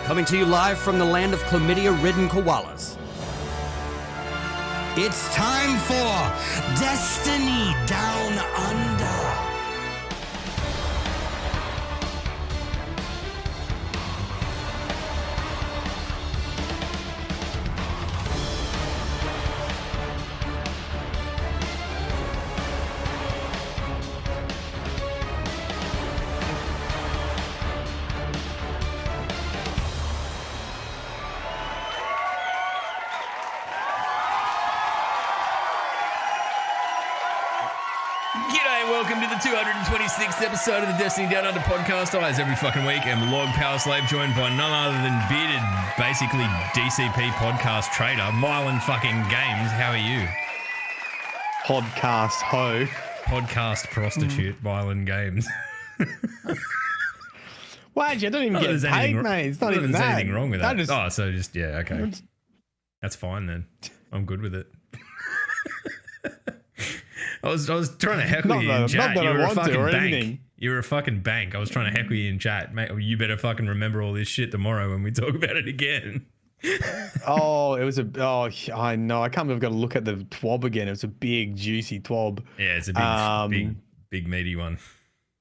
coming to you live from the land of chlamydia-ridden koalas. It's time for Destiny Down Under. Welcome to the 226th episode of the Destiny Down Under podcast. I, as every fucking week, am Log Power Slave, joined by none other than bearded, basically DCP podcast trader, Mylan fucking Games. How are you? Podcast ho. Podcast prostitute, Mylan Games. Well, actually, I don't even get paid, mate. It's not even that. There's anything wrong with that. Just, yeah, okay. That's fine then. I'm good with it. I was trying to heckle you in chat. You were a fucking bank. You were a fucking bank. I was trying to heckle you in chat. Mate, you better fucking remember all this shit tomorrow when we talk about it again. I know. I can't believe I've got to look at the TWAB again. It was a big, juicy TWAB. Yeah, it's a big meaty one.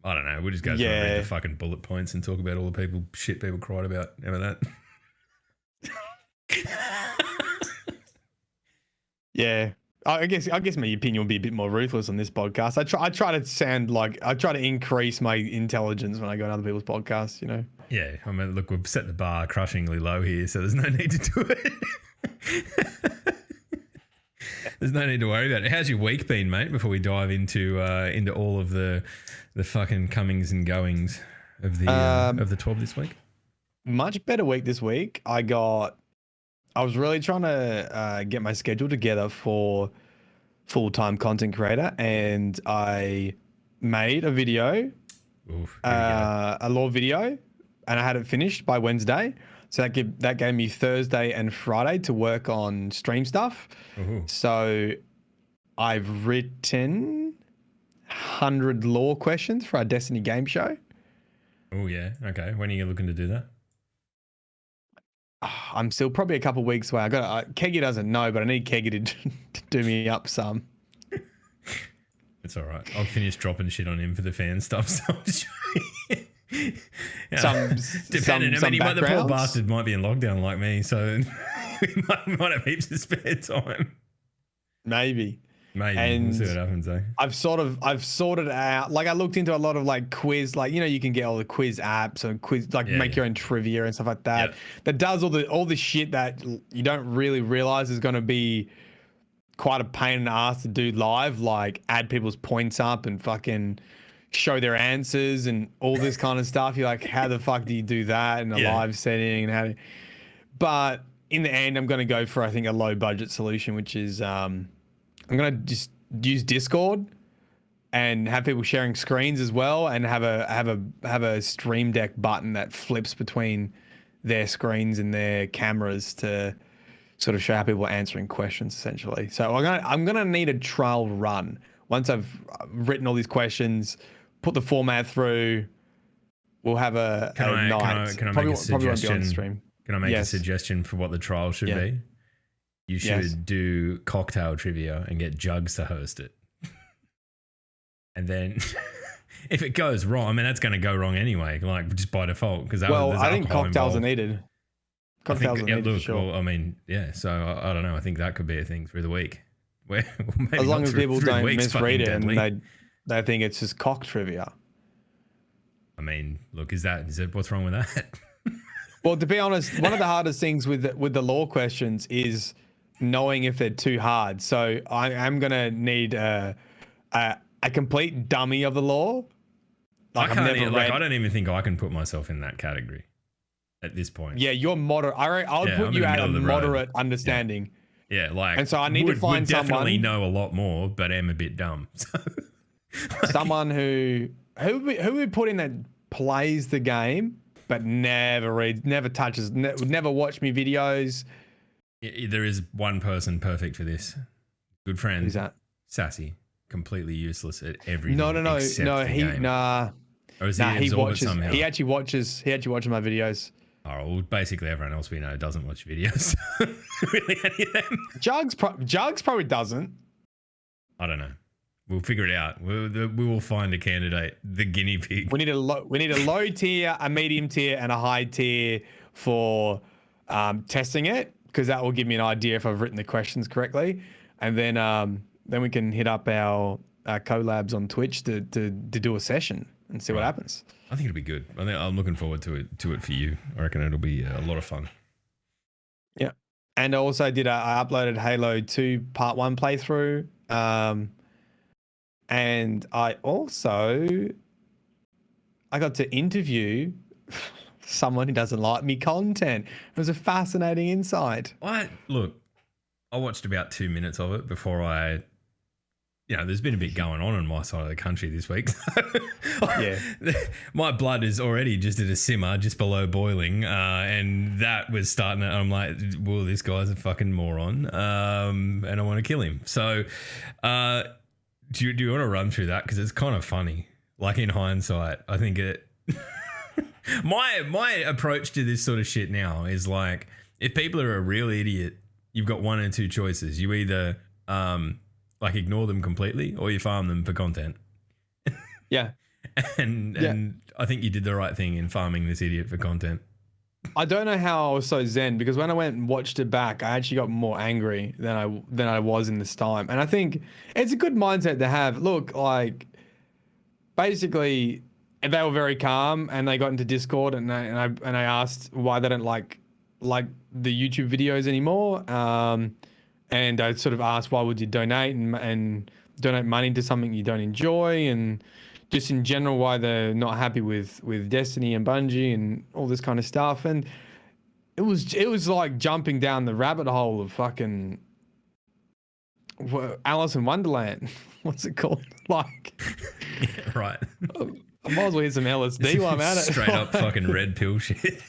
I don't know. We'll just go through and read the fucking bullet points and talk about all the shit people cried about. Remember that? Yeah. I guess my opinion will be a bit more ruthless on this podcast. I try to increase my intelligence when I go on other people's podcasts, you know. Yeah, I mean, look, we've set the bar crushingly low here, so there's no need to do it. There's no need to worry about it. How's your week been, mate? Before we dive into all of the fucking comings and goings of the 12 this week. Much better week this week. I was really trying to get my schedule together for full-time content creator, and I made a video, a lore video, and I had it finished by Wednesday. So that gave me Thursday and Friday to work on stream stuff. Ooh. So I've written 100 lore questions for our Destiny game show. Oh yeah, okay. When are you looking to do that? I'm still probably a couple of weeks away. Keggy doesn't know, but I need Keggy to do me up some. It's all right. I'll finish dropping shit on him for the fan stuff. So the poor bastard might be in lockdown like me, so we might have heaps of spare time. Maybe. And we'll see what happens, eh? I've sorted out, like I looked into a lot of like quiz, like, you know, you can get all the quiz apps and quiz, like make your own trivia and stuff like that. Yep. That does all the shit that you don't really realize is going to be quite a pain in the ass to do live, like add people's points up and fucking show their answers and all this kind of stuff. You're like, how the fuck do you do that in a live setting? But in the end, I'm going to go for, I think, a low budget solution, which is, I'm going to just use Discord and have people sharing screens as well, and have a Stream Deck button that flips between their screens and their cameras to sort of show how people are answering questions, essentially. So I'm going to need a trial run. Once I've written all these questions, put the format through, we'll have a night. Can I make a suggestion? Probably won't be on the stream. Can I make a suggestion for what the trial should be? You should do cocktail trivia and get Jugs to host it. And then if it goes wrong, I mean, that's going to go wrong anyway, like just by default. I think cocktails are needed. Cocktails are needed for sure. Well, I mean, yeah, so I don't know. I think that could be a thing through the week. As long as people don't misread it and they think it's just cock trivia. I mean, look, is that what's wrong with that? Well, to be honest, one of the hardest things with the lore questions is knowing if they're too hard. So I'm gonna need a complete dummy of the lore. I don't even think I can put myself in that category at this point. Yeah, you're moderate. I'll put you at a moderate understanding. Yeah, like, and so I need to find someone. Definitely know a lot more, but am a bit dumb. So, someone who we put in that plays the game but never reads, never touches, would never watch me videos. There is one person perfect for this. Good friend. Who's that? Sassy. Completely useless at everything. No. Or is he watches. He actually watches my videos. Oh, well, basically everyone else we know doesn't watch videos. Really, any of them? Jugs probably doesn't. I don't know. We'll figure it out. We will find a candidate, the guinea pig. We need a low tier, a medium tier, and a high tier for testing it, because that will give me an idea if I've written the questions correctly, and then we can hit up our collabs on Twitch to do a session and see what happens. I think it'll be good. I'm looking forward to it for you. I reckon it'll be a lot of fun. Yeah, and I also I uploaded Halo 2 Part 1 playthrough, and I got to interview someone who doesn't like me content. It was a fascinating insight. Look, I watched about 2 minutes of it before there's been a bit going on my side of the country this week. Yeah. My blood is already just at a simmer, just below boiling. And that was starting to, I'm like, well, this guy's a fucking moron. And I want to kill him. So do you want to run through that? Because it's kind of funny. Like in hindsight, I think my approach to this sort of shit now is like, if people are a real idiot, you've got one or two choices. You either like ignore them completely or you farm them for content. Yeah. And I think you did the right thing in farming this idiot for content. I don't know how I was so zen, because when I went and watched it back, I actually got more angry than I was in this time. And I think it's a good mindset to have. Look, like, basically they were very calm and they got into Discord and I asked why they don't like the YouTube videos anymore. And I sort of asked, why would you donate and donate money to something you don't enjoy, and just in general why they're not happy with Destiny and Bungie and all this kind of stuff. And it was like jumping down the rabbit hole of fucking Alice in Wonderland. What's it called? Like, yeah, right. I might as well hit some LSD while I'm at it. Straight up fucking red pill shit.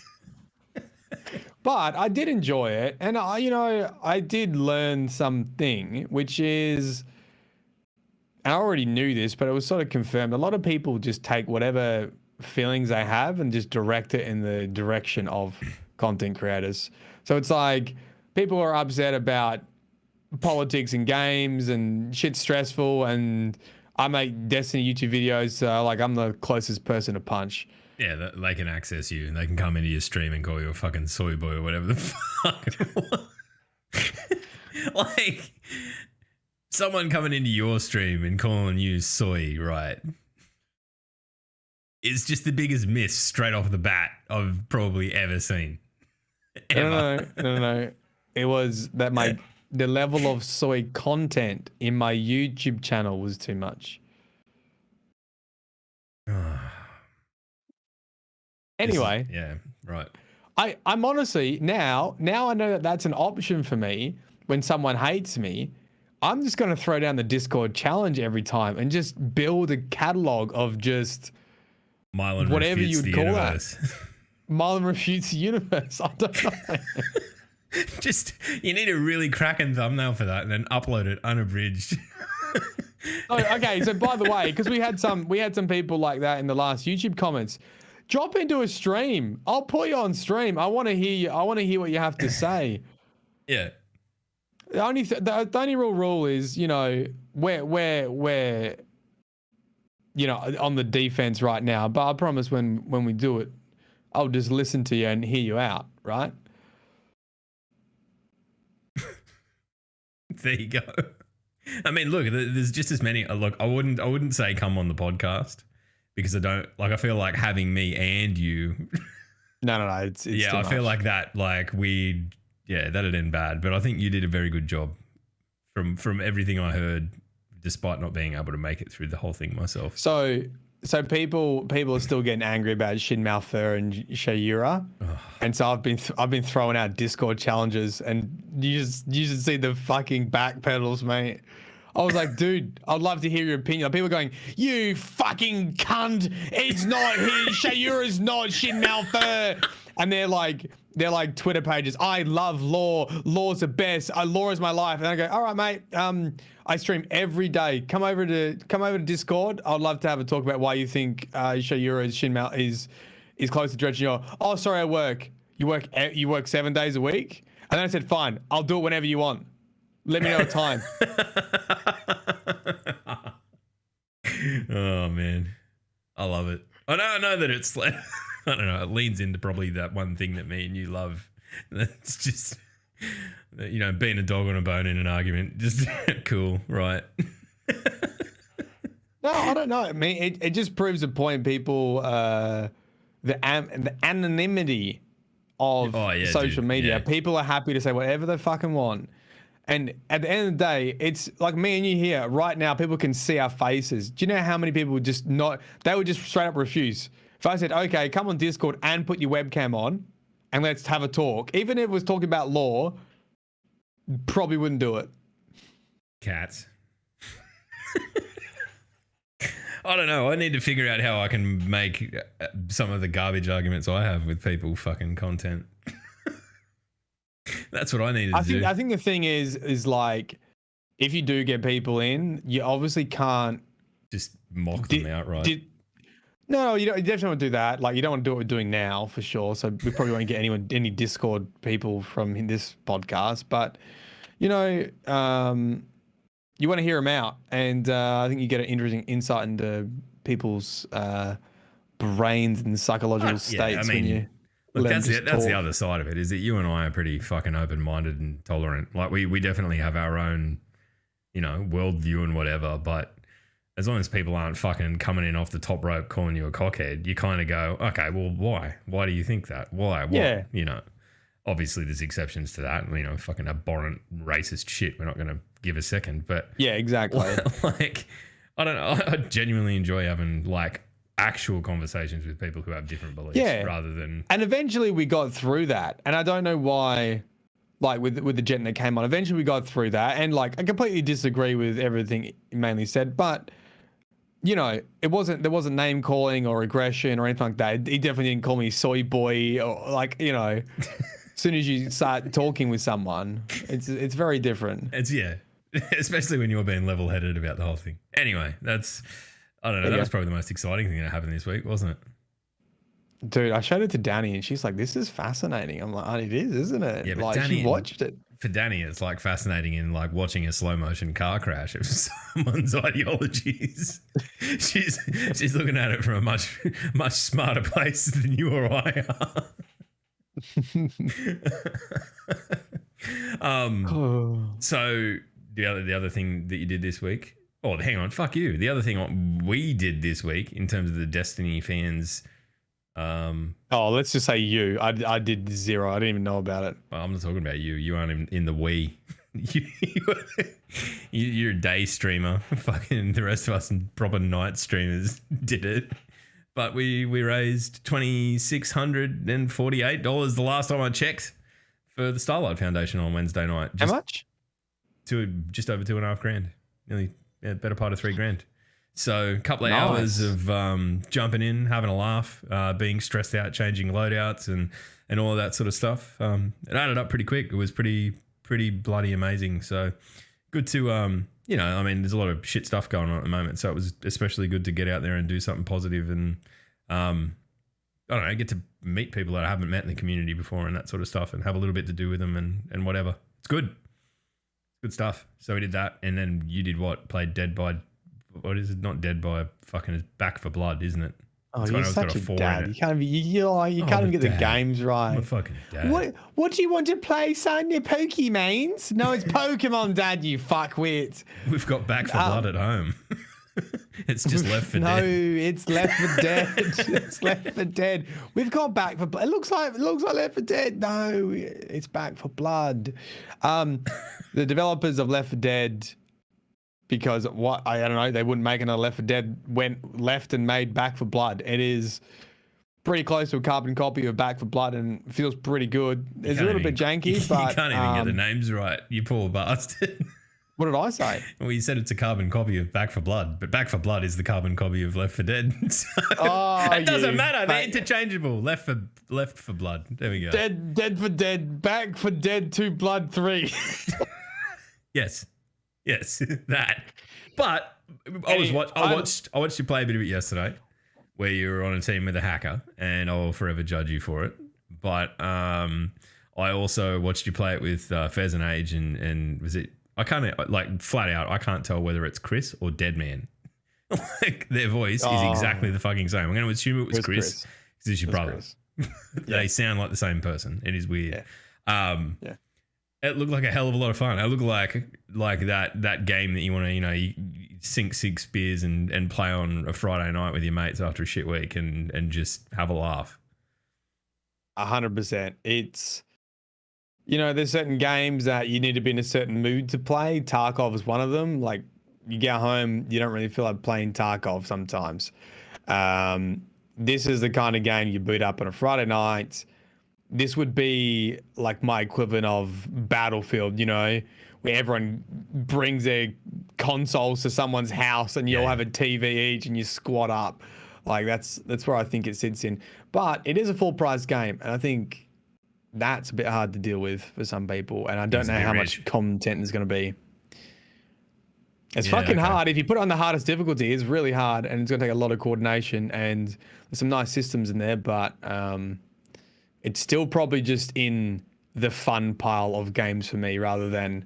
But I did enjoy it, and I did learn something, which is, and I already knew this, but it was sort of confirmed. A lot of people just take whatever feelings they have and just direct it in the direction of content creators. So it's like people are upset about politics and games and shit's stressful, and I make Destiny YouTube videos, so like I'm the closest person to punch. Yeah, they can access you and they can come into your stream and call you a fucking soy boy or whatever the fuck. Like, someone coming into your stream and calling you soy, right? It's just the biggest miss straight off the bat I've probably ever seen. Ever. No. It was that the level of soy content in my YouTube channel was too much. Anyway, yeah, right. I'm honestly now I know that that's an option for me when someone hates me. I'm just going to throw down the Discord challenge every time and just build a catalog of just Mylan whatever you would call universe. that. Mylan refutes the universe. I don't know. Just, you need a really cracking thumbnail for that and then upload it unabridged. Oh, okay, so by the way, because we had some people like that in the last YouTube comments. Drop into a stream. I'll put you on stream. I want to hear you. I want to hear what you have to say. Yeah. The only real rule is, we're on the defense right now. But I promise when we do it, I'll just listen to you and hear you out, right? There you go. I mean, look, there's just as many. Look, I wouldn't say come on the podcast. Because I feel like having me and you. No. It's yeah, too I much. feel like that, that'd end bad. But I think you did a very good job from everything I heard, despite not being able to make it through the whole thing myself. So people are still getting angry about Shin Malphur and Shayura. And so I've been throwing out Discord challenges, and you should see the fucking backpedals, mate. I was like, dude, I'd love to hear your opinion. People are going, you fucking cunt. It's not he. Shayura's not Shin Malphur. And they're like Twitter pages. I love Law. Law's the best. Law is my life. And I go, all right, mate. I stream every day. Come over to Discord. I'd love to have a talk about why you think Shayura is close to Dredge. Oh, sorry, I work. You work 7 days a week? And then I said, fine, I'll do it whenever you want. Let me know a time. Oh man, I love it. I know that it's like, I don't know, it leans into probably that one thing that me and you love. That's just, you know, being a dog on a bone in an argument. Just cool, right? No, I don't know. I mean, it just proves a point. People, the anonymity of social media. Yeah. People are happy to say whatever they fucking want. And at the end of the day, it's like me and you here right now. People can see our faces. Do you know how many people would just not? They would just straight up refuse. If I said, "Okay, come on Discord and put your webcam on, and let's have a talk," even if it was talking about law, probably wouldn't do it. Cats. I don't know. I need to figure out how I can make some of the garbage arguments I have with people fucking content. That's what I need to do. I think the thing is like, if you do get people in, you obviously can't just mock them outright. No, you definitely don't want to do that. Like, you don't want to do what we're doing now for sure. So we probably won't get any Discord people from this podcast. But you know, you want to hear them out, and I think you get an interesting insight into people's brains and psychological states when you. Look, that's the other side of it, is that you and I are pretty fucking open-minded and tolerant. Like, we definitely have our own, you know, worldview and whatever, but as long as people aren't fucking coming in off the top rope calling you a cockhead, you kind of go, okay, well, why? Why do you think that? Why? Yeah. You know, obviously there's exceptions to that. You know, fucking abhorrent racist shit we're not going to give a second, but... Yeah, exactly. Like, I don't know. I genuinely enjoy having, like, actual conversations with people who have different beliefs rather than... And eventually we got through that. And I don't know why, like with the gent that came on, eventually we got through that. And like, I completely disagree with everything he mainly said, but you know, there wasn't name calling or aggression or anything like that. He definitely didn't call me soy boy or like, you know, as soon as you start talking with someone, it's very different. Especially when you're being level-headed about the whole thing. Anyway, I don't know. That was probably the most exciting thing that happened this week, wasn't it? Dude, I showed it to Danny and she's like, this is fascinating. I'm like, oh, it is, isn't it? Yeah, but like, Danny, she watched it. For Danny, it's like fascinating in like watching a slow motion car crash of someone's ideologies. She's looking at it from a much smarter place than you or I are. So the other thing that you did this week. Oh, hang on. Fuck you. The other thing we did this week in terms of the Destiny fans. Let's just say you. I did 0. I didn't even know about it. Well, I'm not talking about you. You aren't in the we. You're a day streamer. Fucking the rest of us proper night streamers did it. But we raised $2,648 the last time I checked for the Starlight Foundation on Wednesday night. How much? Just over $2,500. Nearly. Yeah, better part of $3,000. So a couple of hours of jumping in, having a laugh, being stressed out, changing loadouts and all of that sort of stuff. It added up pretty quick. It was pretty bloody amazing. So good to, you know, I mean, there's a lot of shit stuff going on at the moment. So it was especially good to get out there and do something positive and, I don't know, get to meet people that I haven't met in the community before and that sort of stuff and have a little bit to do with them and whatever. It's good. Good stuff. So we did that, and then you did what? Played Dead by, what is it? Not Dead by, fucking, it's Back for Blood, isn't it? Oh, you're such a dad. You can't even get the games right. I'm a fucking dad. What do you want to play, son? Your Pokemons? No, it's Pokemon, Dad. You fuckwit. We've got Back for Blood at home. It's just Left for Dead. No, it's Left for Dead. It's Left for Dead. We've got Back for Blood. It looks like Left for Dead. No, it's Back for Blood. The developers of Left for Dead, because I don't know, they wouldn't make another Left 4 Dead, went left and made Back for Blood. It is pretty close to a carbon copy of Back for Blood and feels pretty good. It's a little bit janky, but you can't even get the names right, you poor bastard. What did I say? Well, you said it's a carbon copy of Back for Blood, but Back for Blood is the carbon copy of Left 4 Dead. So it doesn't matter. They're interchangeable. Left for Blood. There we go. Dead for Dead. Back for Dead 2 Blood 3. Yes, that. But I watched you play a bit of it yesterday, where you were on a team with a hacker, and I'll forever judge you for it. but I also watched you play it with Fez and Age, and was it? I can't like flat out. I can't tell whether it's Chris or Deadman. Like their voice is exactly the fucking same. I'm going to assume it was Chris because it's your brother. They sound like the same person. It is weird. Yeah. It looked like a hell of a lot of fun. It looked like that game that you want to, you sink 6 beers and play on a Friday night with your mates after a shit week and just have a laugh. 100%. It's, there's certain games that you need to be in a certain mood to play. Tarkov is one of them. Like you get home, you don't really feel like playing Tarkov sometimes. This is the kind of game you boot up on a Friday night. This would be like my equivalent of Battlefield, where everyone brings their consoles to someone's house and you all have a TV each and you squat up. Like that's where I think it sits in. But it is a full price game, and I think that's a bit hard to deal with for some people. And I don't know how much content is going to be. It's fucking hard. If you put it on the hardest difficulty, it's really hard, and it's going to take a lot of coordination. And there's some nice systems in there, but it's still probably just in the fun pile of games for me rather than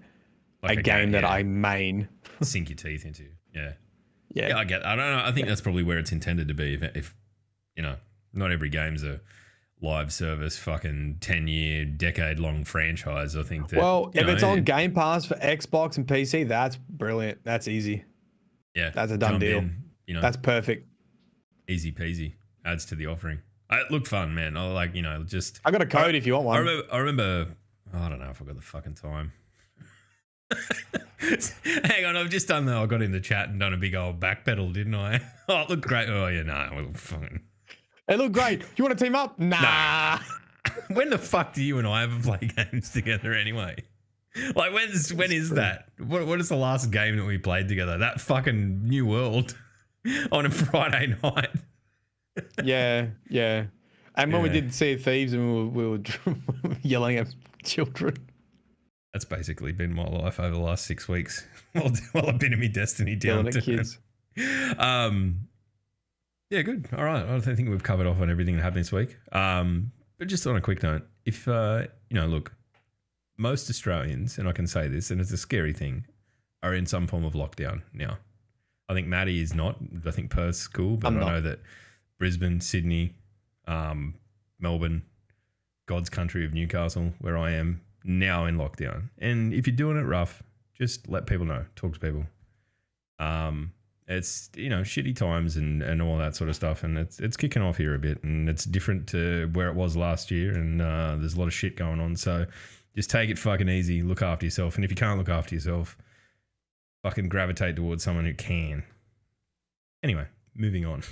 like a game that I main. Sink your teeth into. Yeah, I get. I don't know. I think that's probably where it's intended to be. If not every game's a live service, fucking 10-year, decade-long franchise. I think that. Well, if it's on Game Pass for Xbox and PC, that's brilliant. That's easy. Yeah, that's a done deal. That's perfect. Easy peasy. Adds to the offering. It looked fun, man. I like, just. I got a code if you want one. I remember. I don't know if I got the fucking time. Hang on, I've just done I got in the chat and done a big old backpedal, didn't I? Oh, it looked great. Oh yeah, no, fucking. It looked great. You want to team up? Nah. When the fuck do you and I ever play games together anyway? Like when is that? What is the last game that we played together? That fucking New World on a Friday night. Yeah. And when we did Sea of Thieves and we were yelling at children. That's basically been my life over the last 6 weeks while I've been in my Destiny downturn. Kids. Yeah, good. All right. I think we've covered off on everything that happened this week. But just on a quick note, if, look, most Australians, and I can say this, and it's a scary thing, are in some form of lockdown now. I think Maddie is not. I think Perth's cool, but I know that Brisbane, Sydney, Melbourne, God's country of Newcastle, where I am, now in lockdown. And if you're doing it rough, just let people know. Talk to people. It's, shitty times and all that sort of stuff. And it's kicking off here a bit, and it's different to where it was last year. And there's a lot of shit going on. So just take it fucking easy. Look after yourself. And if you can't look after yourself, fucking gravitate towards someone who can. Anyway, moving on.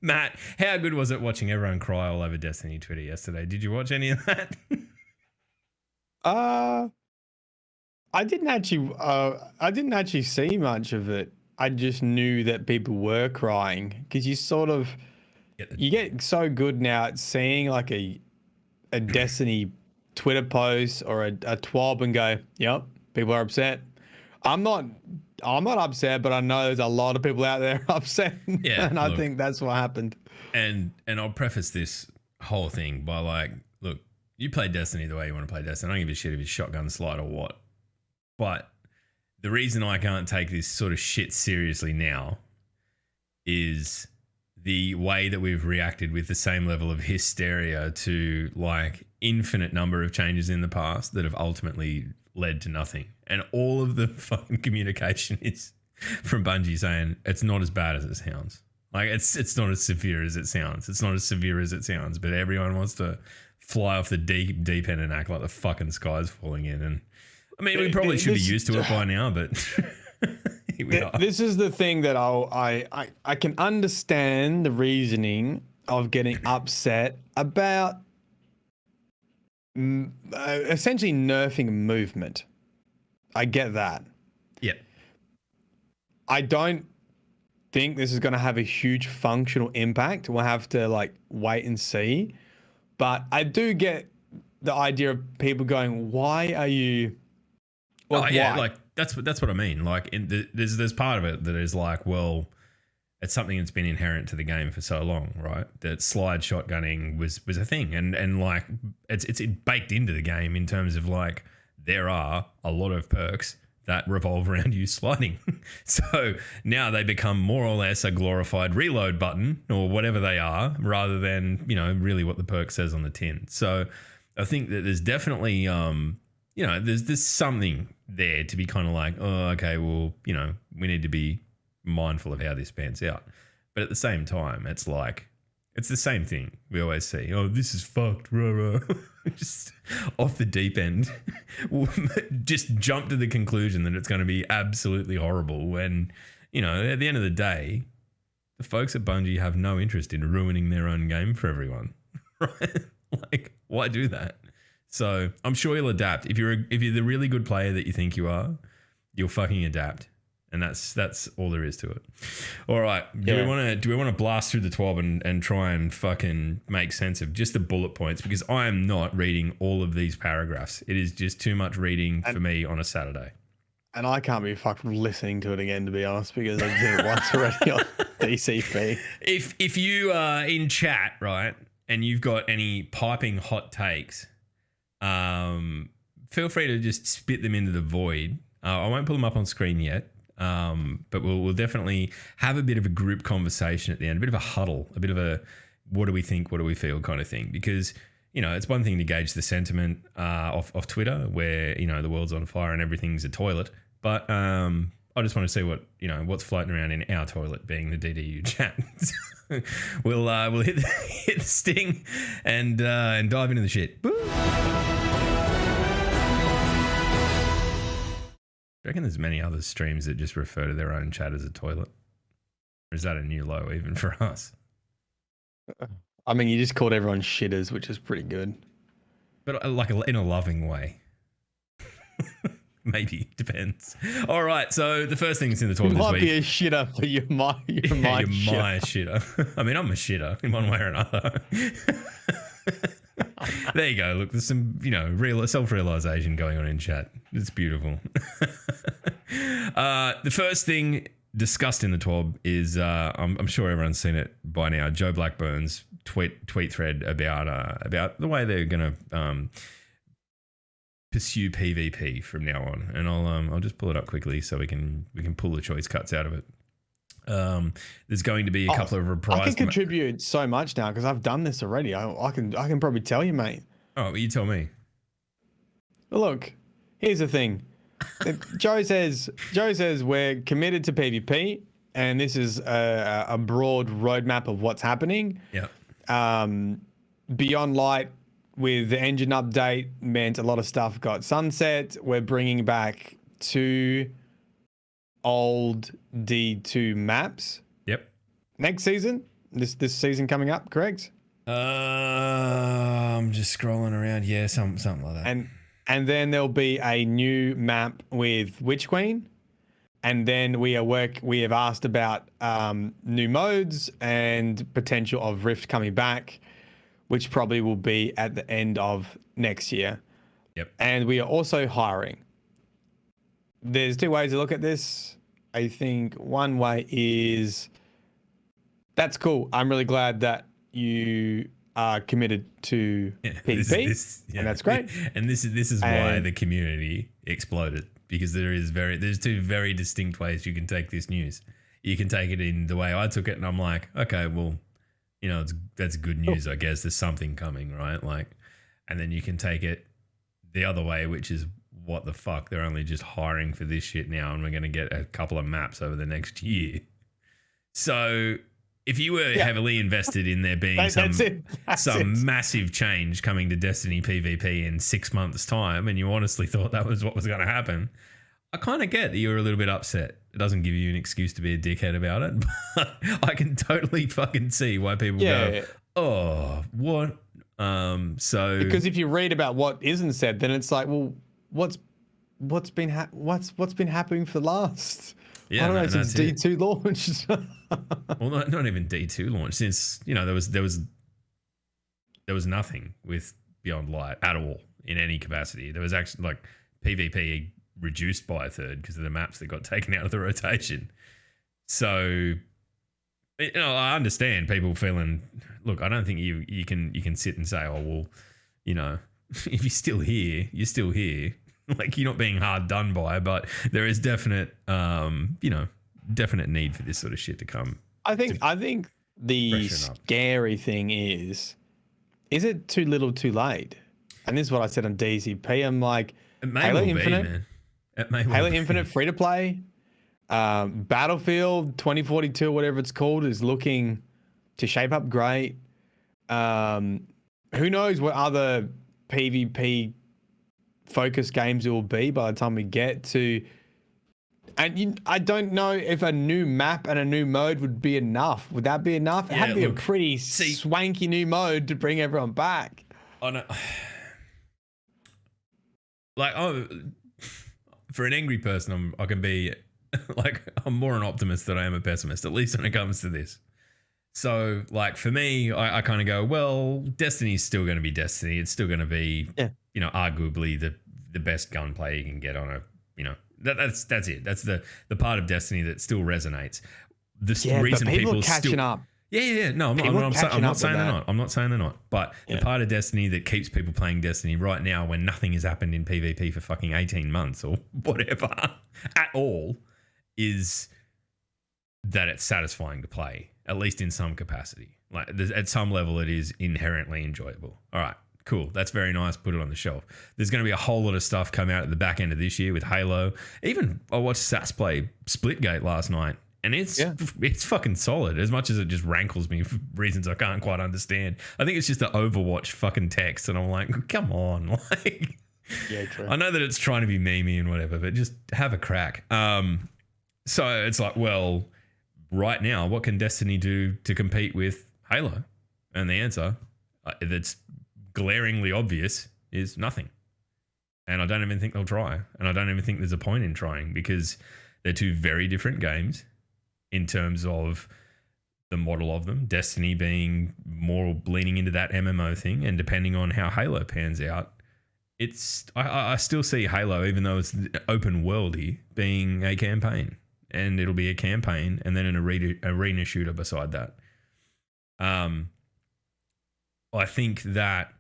Matt, how good was it watching everyone cry all over Destiny Twitter yesterday? Did you watch any of that? I didn't actually see much of it. I just knew that people were crying because you get so good now at seeing like a Destiny Twitter post or a TWAB and go, yep, people are upset. I'm not upset, but I know there's a lot of people out there upset. Yeah, and I think that's what happened. And I'll preface this whole thing by like, look, you play Destiny the way you want to play Destiny. I don't give a shit if it's shotgun slide or what. But the reason I can't take this sort of shit seriously now is the way that we've reacted with the same level of hysteria to like infinite number of changes in the past that have ultimately led to nothing. And all of the fucking communication is from Bungie saying it's not as bad as it sounds. Like it's not as severe as it sounds. It's not as severe as it sounds, but everyone wants to fly off the deep end and act like the fucking sky's falling in. And I mean, we probably should be used to it by now, but here we are. This is the thing that I can understand the reasoning of getting upset about essentially nerfing movement. I get that. Yeah. I don't think this is going to have a huge functional impact. We'll have to like wait and see. But I do get the idea of people going, "Why are you?" Well, yeah, like that's what I mean. Like, there's part of it that is like, well, it's something that's been inherent to the game for so long, right? That slide shotgunning was a thing, and like it's baked into the game in terms of like there are a lot of perks that revolve around you sliding. So now they become more or less a glorified reload button or whatever they are, rather than, you know, really what the perk says on the tin. So I think that there's definitely, you know, there's something there to be kind of like, oh, okay, well, you know, we need to be mindful of how this pans out. But at the same time, it's like, it's the same thing we always see. Oh, this is fucked, rah, rah. Just off the deep end. Just jump to the conclusion that it's going to be absolutely horrible when, you know, at the end of the day, the folks at Bungie have no interest in ruining their own game for everyone. Right? Like, why do that? So I'm sure you'll adapt. If you're the really good player that you think you are, you'll fucking adapt. And that's all there is to it. All right. Do we want to blast through the TWAB and try and fucking make sense of just the bullet points? Because I am not reading all of these paragraphs. It is just too much reading for me on a Saturday. And I can't be fucking listening to it again, to be honest, because I did it once already on DCP. If you are in chat, right, and you've got any piping hot takes, feel free to just spit them into the void. I won't pull them up on screen yet. But we'll definitely have a bit of a group conversation at the end, a bit of a huddle, a bit of a what do we think, what do we feel kind of thing. Because, you know, it's one thing to gauge the sentiment off Twitter where, you know, the world's on fire and everything's a toilet. But I just want to see what's floating around in our toilet, being the DDU chat. We'll hit the sting and dive into the shit. Woo! I reckon there's many other streams that just refer to their own chat as a toilet. Or is that a new low even for us? I mean, you just called everyone shitters, which is pretty good. But like in a loving way. Maybe, depends. All right, so the first thing that's in the talk this week. You might be a shitter, but you're my shitter. I mean, I'm a shitter in one way or another. There you go. Look, there's some, real self-realization going on in chat. It's beautiful. The first thing discussed in the TWAB is, I'm sure everyone's seen it by now, Joe Blackburn's tweet thread about the way they're going to pursue PvP from now on, and I'll just pull it up quickly so we can pull the choice cuts out of it. There's going to be a couple of reprised. I can contribute so much now because I've done this already. I can probably tell you, mate. Oh, well, you tell me. Look, here's the thing. Joe says we're committed to PvP, and this is a broad roadmap of what's happening. Yeah. Beyond Light, with the engine update, meant a lot of stuff got sunset. We're bringing back 2 old D2 maps. Yep. Next season, this season coming up, correct? I'm just scrolling around. Yeah, something like that. And then there'll be a new map with Witch Queen. And then we have asked about new modes and potential of Rift coming back, which probably will be at the end of next year. Yep. And we are also hiring. There's 2 ways to look at this. I think one way is, that's cool. I'm really glad that you are committed to PvP, and that's great. And this is why the community exploded, because there's 2 very distinct ways you can take this news. You can take it in the way I took it, and I'm like, okay, well, that's good news, I guess. There's something coming, right? Like, and then you can take it the other way, which is, what the fuck? They're only just hiring for this shit now, and we're going to get a couple of maps over the next year. So if you were heavily invested in there being some massive change coming to Destiny PvP in 6 months' time, and you honestly thought that was what was going to happen, I kind of get that you were a little bit upset. It doesn't give you an excuse to be a dickhead about it, but I can totally fucking see why people go, oh, what? So because if you read about what isn't said, then it's like, well, what's been happening for the last I don't know, since D2 launched. Well, not even D2 launch, since there was nothing with Beyond Light at all in any capacity. There was actually like PvP reduced by a third because of the maps that got taken out of the rotation. So I understand people feeling. Look, I don't think you can sit and say, oh well, if you're still here, you're still here. Like you're not being hard done by, but there is definite definite need for this sort of shit to come. I think the scary thing is it too little too late? And this is what I said on DCP. I'm like, Halo Infinite, Halo Infinite free to play, Battlefield 2042, whatever it's called, is looking to shape up great. Who knows what other PvP focused games it will be by the time we get to. And I don't know if a new map and a new mode would be enough. Would that be enough? It had to be a pretty swanky new mode to bring everyone back. I know. Like, for an angry person, I can be like, I'm more an optimist than I am a pessimist, at least when it comes to this. So, like, for me, I kind of go, well, Destiny's still going to be Destiny. It's still going to be, arguably the best gunplay you can get on a, that's it. That's the part of Destiny that still resonates. Reason but people are catching still, up. Yeah. No, I'm not saying they're not. I'm not saying they're not. But the part of Destiny that keeps people playing Destiny right now when nothing has happened in PvP for fucking 18 months or whatever at all is that it's satisfying to play, at least in some capacity. Like at some level, it is inherently enjoyable. All right, cool. That's very nice. Put it on the shelf. There's going to be a whole lot of stuff come out at the back end of this year with Halo. Even I watched Sass play Splitgate last night. And it's fucking solid, as much as it just rankles me for reasons I can't quite understand. I think it's just the Overwatch fucking text, and I'm like, come on. Like, yeah, true. I know that it's trying to be memey and whatever, but just have a crack. So it's like, well, right now, what can Destiny do to compete with Halo? And the answer that's glaringly obvious is nothing. And I don't even think they'll try. And I don't even think there's a point in trying, because they're two very different games in terms of the model of them. Destiny being more leaning into that MMO thing, and depending on how Halo pans out, I still see Halo, even though it's open worldy, being a campaign, and it'll be a campaign and then an arena shooter beside that. I think that,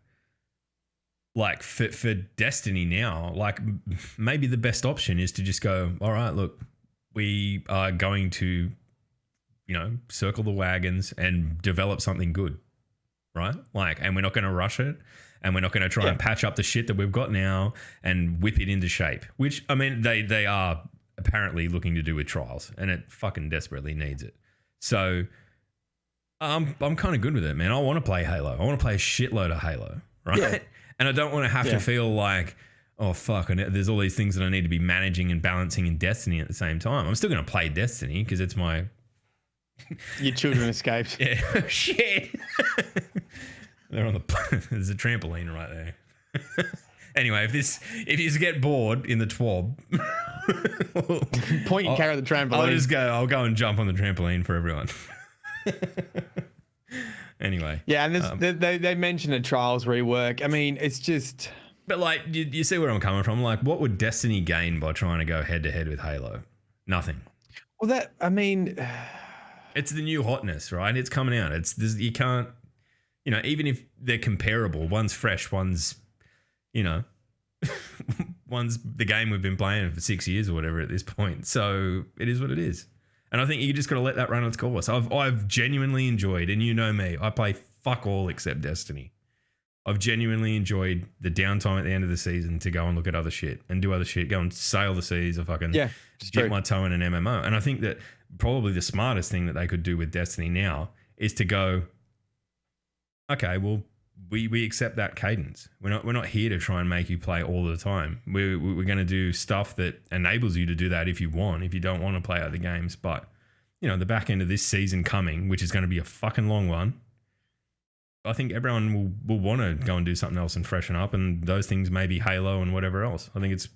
like, for Destiny now, like, maybe the best option is to just go, all right, look, we are going to, circle the wagons and develop something good, right? Like, and we're not going to rush it, and we're not going to try and patch up the shit that we've got now and whip it into shape, which, I mean, they are apparently looking to do with trials, and it fucking desperately needs it. So I'm kind of good with it, man. I want to play Halo. I want to play a shitload of Halo, right? Yeah. And I don't want to have to feel like, oh, fuck, and there's all these things that I need to be managing and balancing in Destiny at the same time. I'm still going to play Destiny because it's my... Your children escaped. Yeah, shit. They're on the... There's a trampoline right there. Anyway, if you get bored in the TWAB... Point your carrot at the trampoline. I'll go and jump on the trampoline for everyone. Anyway. Yeah, and they mentioned a trials rework. I mean, it's just... But, like, you see where I'm coming from? Like, what would Destiny gain by trying to go head-to-head with Halo? Nothing. Well, it's the new hotness, right? It's coming out. You can't... even if they're comparable, one's fresh, one's, one's the game we've been playing for 6 years or whatever at this point. So it is what it is. And I think you just got to let that run its course. I've genuinely enjoyed, and you know me, I play fuck all except Destiny. I've genuinely enjoyed the downtime at the end of the season to go and look at other shit and do other shit, go and sail the seas or fucking dip my toe in an MMO. And I think that probably the smartest thing that they could do with Destiny now is to go, okay, well, we accept that cadence. We're not here to try and make you play all the time. We're going to do stuff that enables you to do that if you want, if you don't want to play other games. But, the back end of this season coming, which is going to be a fucking long one, I think everyone will want to go and do something else and freshen up, and those things may be Halo and whatever else. I think it's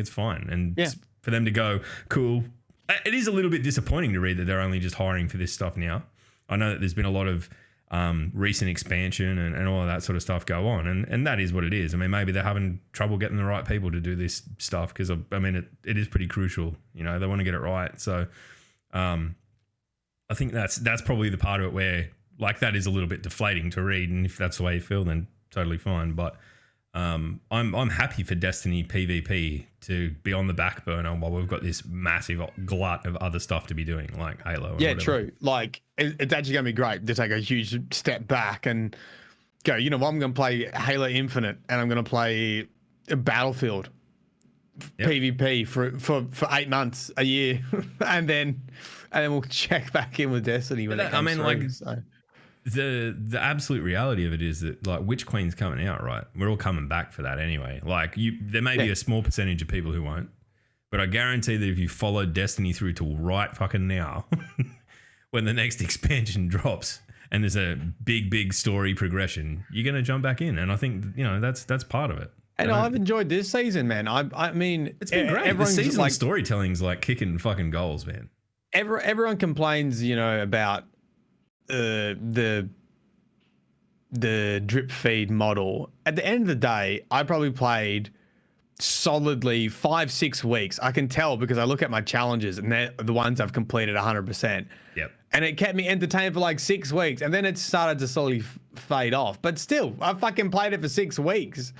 fine, and for them to go, cool. It is a little bit disappointing to read that they're only just hiring for this stuff now. I know that there's been a lot of recent expansion and all of that sort of stuff go on, and that is what it is. I mean, maybe they're having trouble getting the right people to do this stuff because, I mean, it is pretty crucial. They want to get it right. So I I think that's probably the part of it where like that is a little bit deflating to read, and if that's the way you feel, then totally fine. But I'm happy for Destiny PvP to be on the back burner while we've got this massive glut of other stuff to be doing, like Halo. Yeah, true. Like it's actually going to be great to take a huge step back and go, you know what, I'm going to play Halo Infinite and I'm going to play Battlefield PvP for 8 months, a year, and then we'll check back in with Destiny when it comes through. So. The absolute reality of it is that like Witch Queen's coming out, right? We're all coming back for that anyway. Like there may be a small percentage of people who won't, but I guarantee that if you follow Destiny through to right fucking now, when the next expansion drops and there's a big story progression, you're gonna jump back in. And I think that's part of it. And I've enjoyed this season, man. I mean, it's been great. The seasonal storytelling's like kicking fucking goals, man. Everyone complains, about the drip feed model. At the end of the day, I probably played solidly 5-6 weeks. I can tell because I look at my challenges and they're the ones I've completed 100%. Yep. And it kept me entertained for like 6 weeks, and then it started to slowly fade off. But still, I fucking played it for 6 weeks.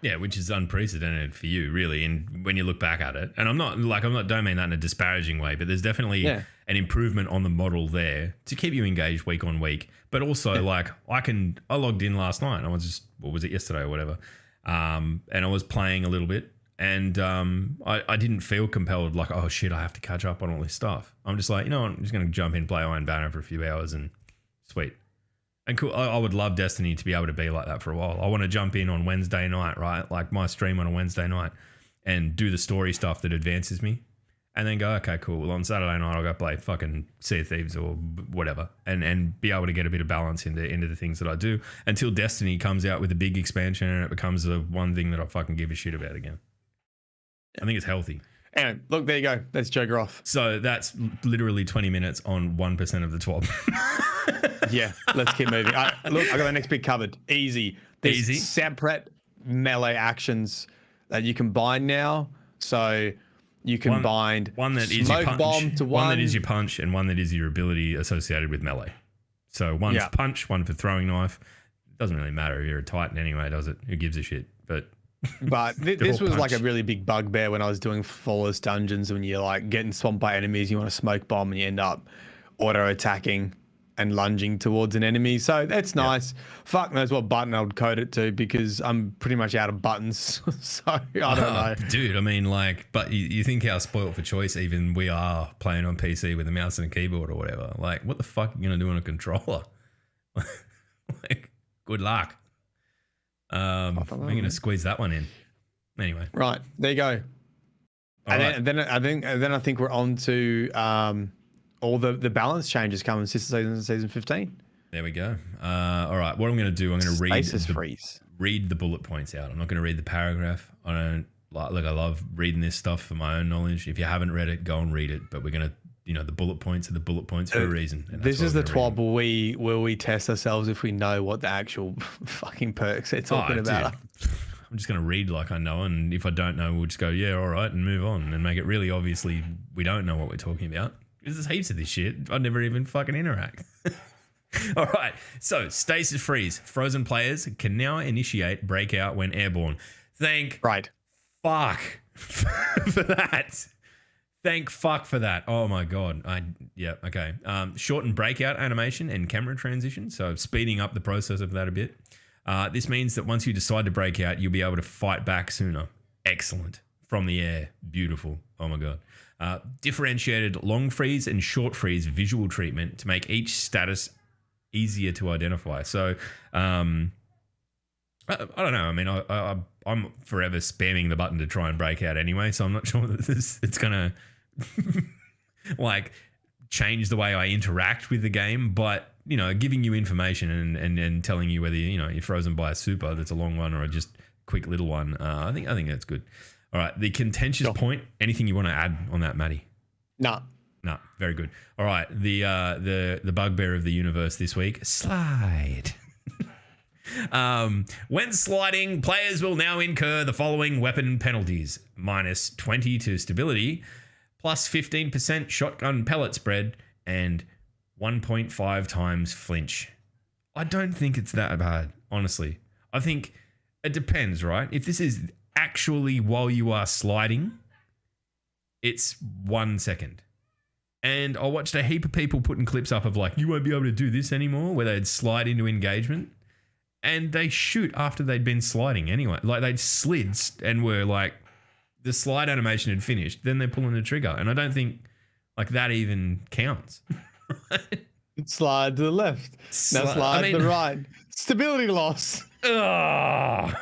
Yeah, which is unprecedented for you, really. And when you look back at it, and don't mean that in a disparaging way, but there's definitely an improvement on the model there to keep you engaged week on week. But also, like, I logged in last night. What was it, yesterday or whatever? And I was playing a little bit, and I didn't feel compelled, like, oh shit, I have to catch up on all this stuff. I'm just like, I'm just going to jump in, play Iron Banner for a few hours, and sweet. And cool. I would love Destiny to be able to be like that for a while. I want to jump in on Wednesday night, right? Like my stream on a Wednesday night, and do the story stuff that advances me, and then go, okay, cool. Well, on Saturday night, I'll go play fucking Sea of Thieves or whatever, and be able to get a bit of balance into the things that I do until Destiny comes out with a big expansion and it becomes the one thing that I fucking give a shit about again. I think it's healthy. Anyway, look, there you go. That's Joker off. So that's literally 20 minutes on 1% of the TWAB. Yeah, let's keep moving. I got the next bit covered. Easy. There's separate melee actions that you can bind now. So you can bind one that is your punch, bomb to one that is your punch, and one that is your ability associated with melee. So one's punch, one for throwing knife. It doesn't really matter if you're a Titan anyway, does it? Who gives a shit? But this was like a really big bugbear when I was doing flawless dungeons, when you're like getting swamped by enemies, you want to smoke bomb and you end up auto attacking and lunging towards an enemy. So that's nice. Fuck knows what button I would code it to, because I'm pretty much out of buttons. So I don't know. Dude, I mean, like, but you think how spoiled for choice even we are playing on PC with a mouse and a keyboard or whatever. Like, what the fuck are you going to do on a controller? Like, good luck. I'm going to squeeze that one in. Anyway. Right. There you go. Then I think we're on to all the balance changes coming this season 15. There we go. All right. What I'm going to do, I'm going to read the bullet points out. I'm not going to read the paragraph. I love reading this stuff for my own knowledge. If you haven't read it, go and read it. But we're going to, the bullet points are the bullet points for a reason. This is the TWAB where we test ourselves if we know what the actual fucking perks they're talking about. Dude. I'm just going to read like I know, and if I don't know, we'll just go, yeah, all right, and move on, and make it really obviously we don't know what we're talking about. There's heaps of this shit. I never even fucking interact. All right. So, stasis freeze. Frozen players can now initiate breakout when airborne. Thank fuck for that. Thank fuck for that. Oh my God. Okay. Shorten breakout animation and camera transition. So, speeding up the process of that a bit. This means that once you decide to break out, you'll be able to fight back sooner. Excellent. From the air. Beautiful. Oh my God. Differentiated long freeze and short freeze visual treatment to make each status easier to identify. So, I don't know. I mean, I'm forever spamming the button to try and break out anyway, so I'm not sure that it's going to like change the way I interact with the game, but giving you information and telling you whether you're frozen by a super that's a long one or just quick little one. I think that's good. All right, the contentious point. Anything you want to add on that, Matty? No, very good. All right, the bugbear of the universe this week: slide. When sliding, players will now incur the following weapon penalties: -20 to stability, +15% shotgun pellet spread, and 1.5 times flinch. I don't think it's that bad, honestly. I think it depends, right? If this is actually while you are sliding, it's 1 second. And I watched a heap of people putting clips up of like, you won't be able to do this anymore, where they'd slide into engagement. And they shoot after they'd been sliding anyway. Like they'd slid and were like, the slide animation had finished. Then they're pulling the trigger. And I don't think like that even counts. Slide to the left. Now slide to the right. Stability loss. Ugh.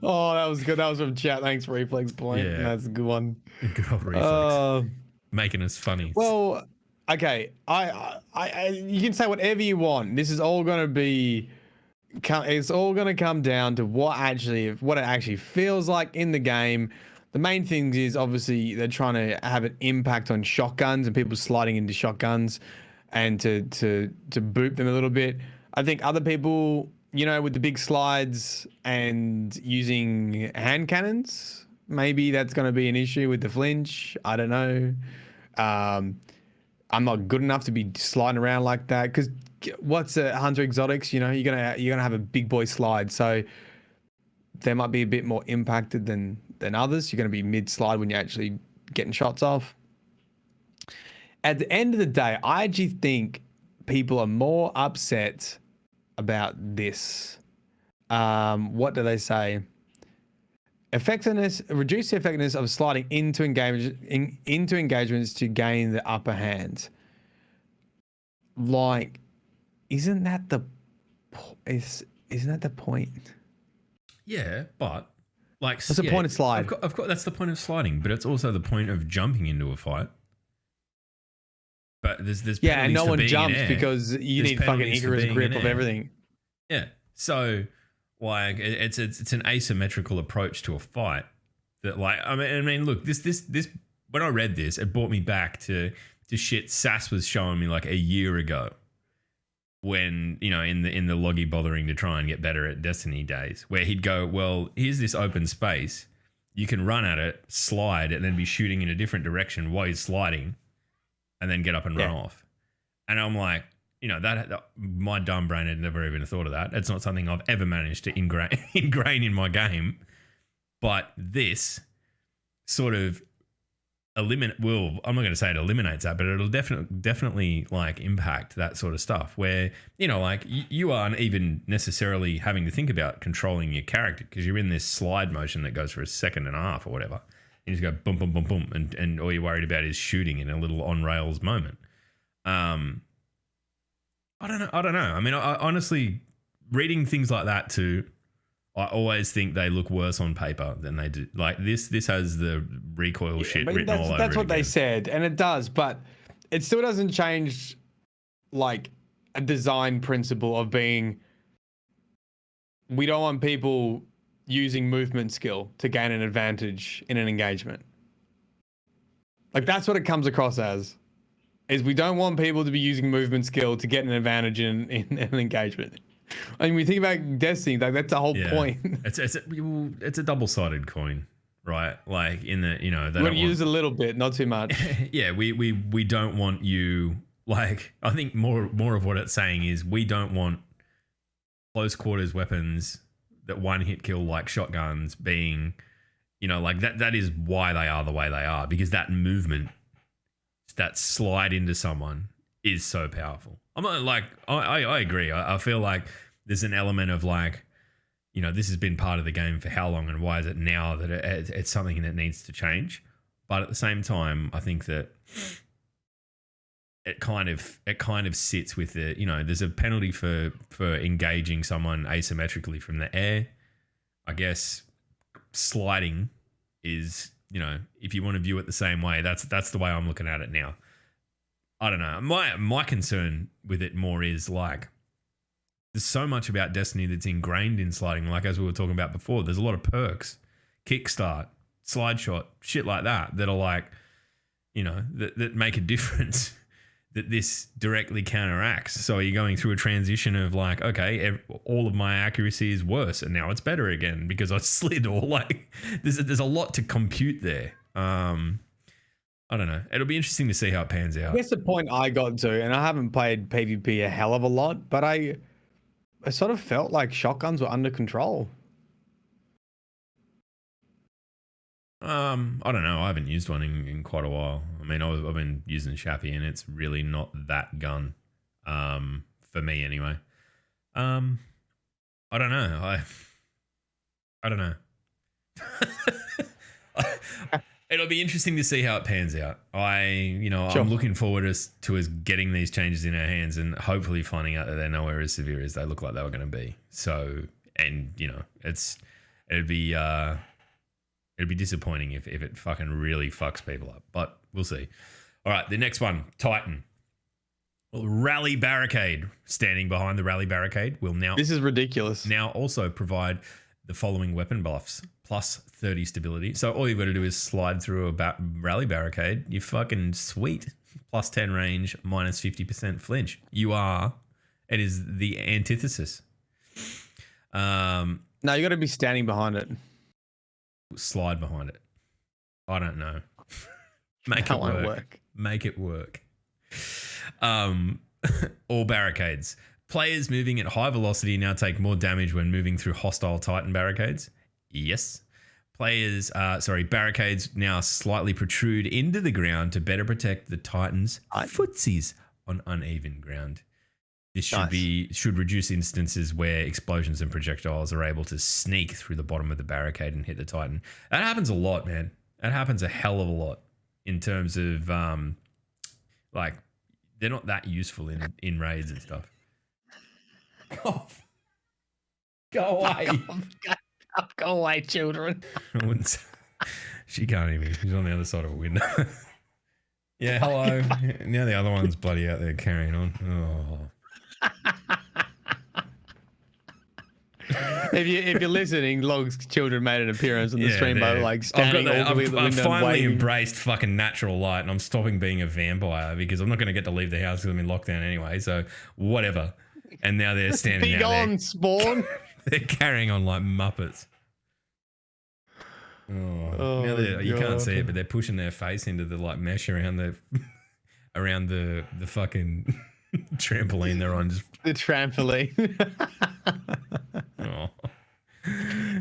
Oh, that was good. That was from chat. Thanks, Reflex Point. Yeah. That's a good one. Good old Reflex. Making us funny. Well, okay. You can say whatever you want. This is all going to be... It's all going to come down to what it actually feels like in the game. The main thing is obviously they're trying to have an impact on shotguns and people sliding into shotguns and to boop them a little bit. I think other people, you know, with the big slides and using hand cannons, maybe that's going to be an issue with the flinch. I don't know. I'm not good enough to be sliding around like that because what's a Hunter Exotics? You know, you're gonna have a big boy slide, so they might be a bit more impacted than others. You're gonna be mid slide when you're actually getting shots off. At the end of the day, I actually think people are more upset about this. What do they say? Reduce the effectiveness of sliding into engagements to gain the upper hand. Like, isn't that the point? Yeah, but like, what's the point of slide? Of course, that's the point of sliding, but it's also the point of jumping into a fight. But there's and no one jumps because you need fucking Icarus grip of everything. Yeah, so like it's an asymmetrical approach to a fight that like I mean look this when I read this it brought me back to shit Sass was showing me like a year ago. When, you know, in the loggy bothering to try and get better at Destiny days, where he'd go, well, here's this open space. You can run at it, slide, and then be shooting in a different direction while you're sliding, and then get up and run off. And I'm like, you know, that my dumb brain had never even thought of that. It's not something I've ever managed to ingrain in my game. But this sort of I'm not going to say it eliminates that, but it'll definitely like impact that sort of stuff where, you know, like you aren't even necessarily having to think about controlling your character because you're in this slide motion that goes for a second and a half or whatever. You just go boom, boom, boom, boom. And all you're worried about is shooting in a little on rails moment. I don't know. I mean, I honestly reading things like that too, I always think they look worse on paper than they do. Like this has the recoil shit written all over it. That's what they said, and it does, but it still doesn't change like a design principle of being. We don't want people using movement skill to gain an advantage in an engagement. Like that's what it comes across as. Is we don't want people to be using movement skill to get an advantage in an engagement. I mean, we think about Destiny, like that's the whole point. It's a double-sided coin, right? Like in the, you know, they don't use a little bit, not too much. Yeah, we don't want you like. I think more of what it's saying is we don't want close quarters weapons that one hit kill like shotguns being, you know, like that. That is why they are the way they are because that movement, that slide into someone is so powerful. I'm not like, I agree. I feel like there's an element of like, you know, this has been part of the game for how long and why is it now that it's something that needs to change? But at the same time, I think that it kind of sits with the, you know, there's a penalty for engaging someone asymmetrically from the air. I guess sliding is, you know, if you want to view it the same way, that's the way I'm looking at it now. I don't know. My concern with it more is like there's so much about Destiny that's ingrained in sliding. Like as we were talking about before, there's a lot of perks, kickstart, slide shot, shit like that are like, you know, that make a difference that this directly counteracts. So you're going through a transition of like, okay, all of my accuracy is worse and now it's better again because I slid or like there's a lot to compute there. I don't know. It'll be interesting to see how it pans out. I guess the point I got to, and I haven't played PvP a hell of a lot, but I sort of felt like shotguns were under control. I don't know. I haven't used one in quite a while. I mean, I've been using Shappy, and it's really not that gun, for me anyway. I don't know. I don't know. It'll be interesting to see how it pans out. Sure. I'm looking forward to us getting these changes in our hands and hopefully finding out that they're nowhere as severe as they look like they were going to be. So, and it'd be disappointing if it fucking really fucks people up, but we'll see. All right, the next one, Titan. Well, Rally Barricade, standing behind the Rally Barricade, will now... This is ridiculous. ...now also provide the following weapon buffs, plus 30 stability. So all you've got to do is slide through a Rally Barricade. You're fucking sweet. Plus 10 range, minus 50% flinch. It is the antithesis. No, you got to be standing behind it. Slide behind it. I don't know. Make it work. Make it work. All barricades. Players moving at high velocity now take more damage when moving through hostile Titan barricades. Yes. Barricades now slightly protrude into the ground to better protect the Titan's footsies on uneven ground. This should reduce instances where explosions and projectiles are able to sneak through the bottom of the barricade and hit the Titan. That happens a lot, man. That happens a hell of a lot in terms of they're not that useful in raids and stuff. Go away. Go away, children. She can't even. She's on the other side of a window. Yeah, hello. Now the other one's bloody out there carrying on. Oh. If you're listening, Log's children made an appearance on the stream by standing all the way to the window. I've finally embraced fucking natural light, and I'm stopping being a vampire because I'm not going to get to leave the house because I'm in lockdown anyway. So whatever. And now they're standing out there. Big on spawn. They're carrying on like Muppets. You can't see it, but they're pushing their face into the mesh around the fucking trampoline they're on. The trampoline.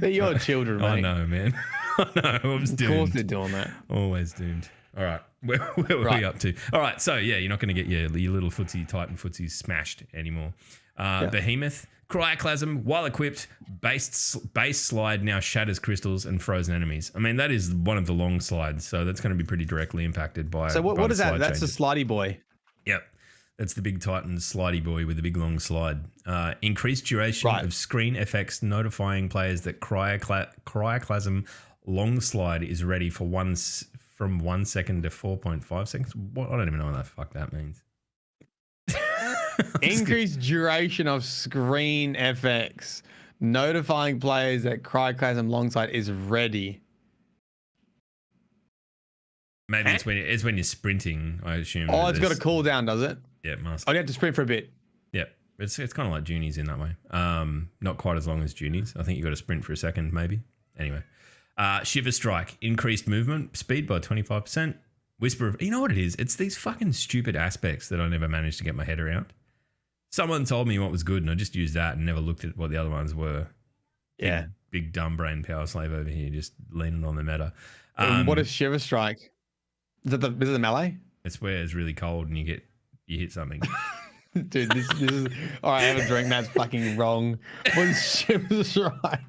They're your children, mate. I know, man. I know. I'm doomed. Of course they're doing that. Always doomed. All right. Where were we up to? All right. So, yeah, you're not going to get your little Titan footsies smashed anymore. Behemoth, Cryoclasm, while equipped, base slide now shatters crystals and frozen enemies. I mean, that is one of the long slides, so that's going to be pretty directly impacted by. So what is that? That's the slidey boy. Yep. That's the big Titan slidey boy with the big long slide. Increased duration of screen FX notifying players that Cryoclasm long slide is ready for from 1 second to 4.5 seconds. What? I don't even know what the fuck that means. Increased duration of screen FX notifying players that Cryoclasm long slide is ready. Maybe it's when you're sprinting, I assume. Oh, it's got a cooldown, does it? Yeah, it must. Oh, you have to sprint for a bit. Yep. It's kind of like Junies in that way. Not quite as long as Junies. I think you got to sprint for a second, maybe. Anyway. Shiver Strike. Increased movement speed by 25%. Whisper of... You know what it is? It's these fucking stupid aspects that I never managed to get my head around. Someone told me what was good and I just used that and never looked at what the other ones were. Yeah. Big dumb brain power slave over here just leaning on the meta. What is Shiver Strike? Is it the melee? It's where it's really cold and you hit something. Dude, this is... All right, I have a drink. That's fucking wrong. What is Shiver Strike?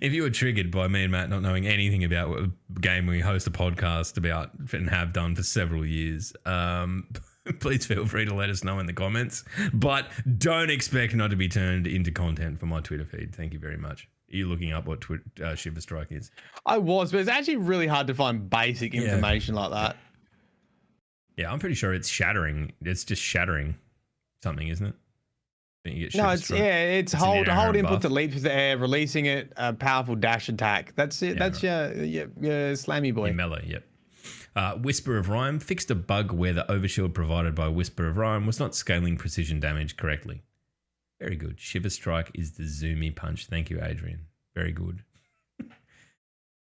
If you were triggered by me and Matt not knowing anything about what game we host a podcast about and have done for several years, please feel free to let us know in the comments. But don't expect not to be turned into content for my Twitter feed. Thank you very much. Are you looking up what Shiver Strike is? I was, but it's actually really hard to find basic information like that. Yeah, I'm pretty sure it's shattering. It's just shattering something, isn't it? It's hold input to leap through the air, releasing it, a powerful dash attack. That's it. That's your slammy boy. Your melee, yep. Whisper of Rhyme fixed a bug where the overshield provided by Whisper of Rhyme was not scaling precision damage correctly. Very good. Shiver Strike is the zoomy punch. Thank you, Adrian. Very good.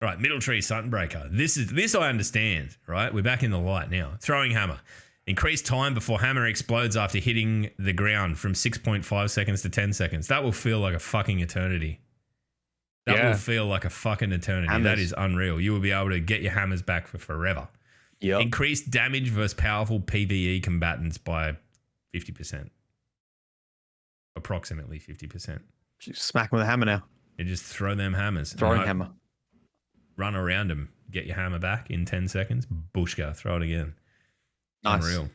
Right, middle tree Sunbreaker. This I understand, right? We're back in the light now. Throwing hammer. Increase time before hammer explodes after hitting the ground from 6.5 seconds to 10 seconds. That will feel like a fucking eternity. That will feel like a fucking eternity. Hammers. That is unreal. You will be able to get your hammers back for forever. Yep. Increase damage versus powerful PvE combatants by 50%. Approximately 50%. Just smack them with a hammer now. You just throw them hammers. Throwing hammer. Run around them. Get your hammer back in 10 seconds. Bushka. Throw it again. Nice. Unreal.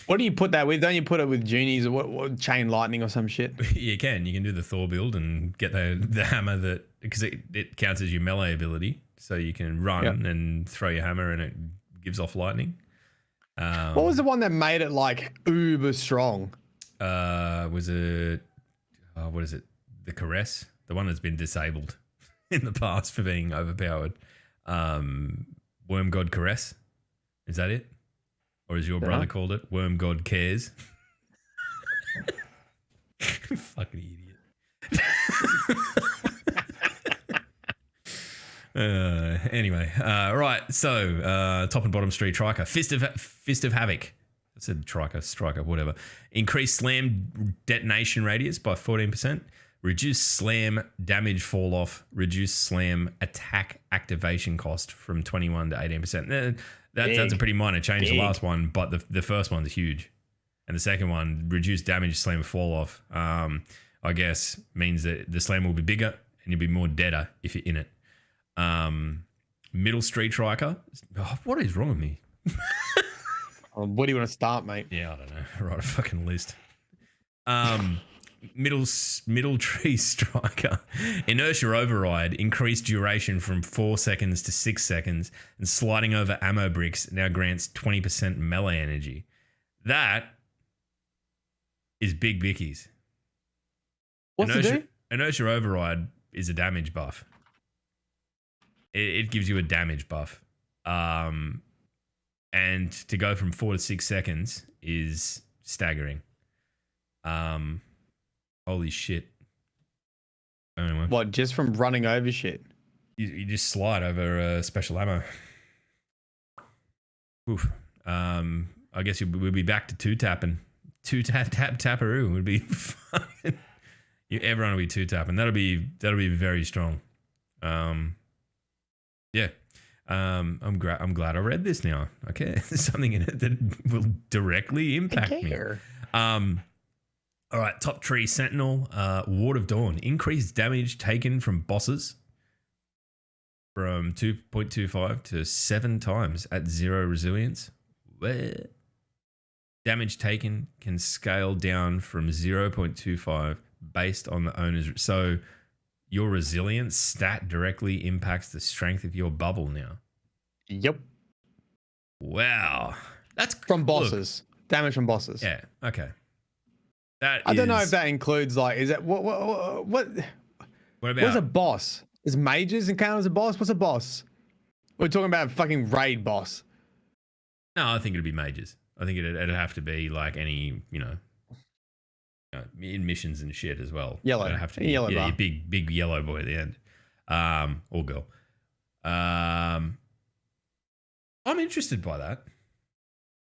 What do you put that with? Don't you put it with Junies or what chain lightning or some shit? You can do the Thor build and get the hammer that, because it counts as your melee ability, so you can run and throw your hammer and it gives off lightning. What was the one that made it like uber strong? Was it what is it? The Caress, the one that's been disabled in the past for being overpowered. Worm God Caress, is that it? Or as your brother called it, Worm God Cares. Fucking idiot. Anyway, right. So top and bottom street Triker, Fist of Havoc. I said striker, whatever. Increase slam detonation radius by 14%. Reduce slam damage fall off. Reduce slam attack activation cost from 21 to 18%. That's a pretty minor change. The last one, but the first one's huge, and the second one, reduce damage slam fall off. I guess means that the slam will be bigger and you'll be more deader if you're in it. Middle street Triker. Oh, what is wrong with me? What do you want to start, mate? Yeah, I don't know. Write a fucking list. Middle tree Striker. Inertia override. Increased duration from 4 seconds to 6 seconds, and sliding over ammo bricks now grants 20% melee energy. That is big bickies. What's it do? Inertia override is a damage buff. It gives you a damage buff. And to go from 4 to 6 seconds is staggering. Holy shit. Anyway. What, just from running over shit? You just slide over special ammo. Oof. I guess we'll be back to two-tapping. Two-tap-tap-tapperoo would be fucking... Everyone will be two-tapping. That'll be very strong. Yeah. I'm glad I read this now. Okay. There's something in it that will directly impact me. All right, top tree Sentinel, Ward of Dawn. Increased damage taken from bosses from 2.25 to 7 times at 0 resilience. Where? Damage taken can scale down from 0.25 based on the owner's... So your resilience stat directly impacts the strength of your bubble now. Yep. Wow. That's... From bosses. Look, damage from bosses. Yeah, okay. I don't know if that includes like, is that what about what's a boss? Is mages and count as a boss? What's a boss? We're talking about a fucking raid boss. No, I think it'd be mages. I think it'd have to be like any, in missions and shit as well. Yellow. It'd have to be, yellow bar. big yellow boy at the end. Or girl. I'm interested by that.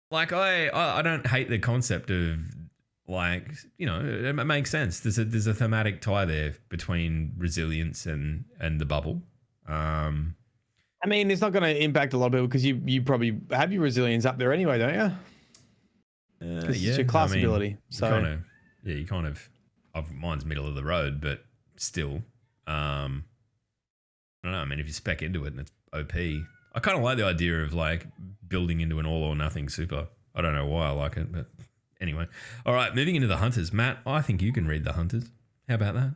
Like I don't hate the concept of, like, it makes sense. There's a thematic tie there between resilience and the bubble. I mean, it's not going to impact a lot of people because you probably have your resilience up there anyway, don't you? It's your class ability. So you kind of mine's middle of the road, but still, I don't know. I mean, if you spec into it and it's OP, I kind of like the idea of like building into an all or nothing super. I don't know why I like it, but. Anyway, all right, moving into the Hunters. Matt, I think you can read the Hunters. How about that?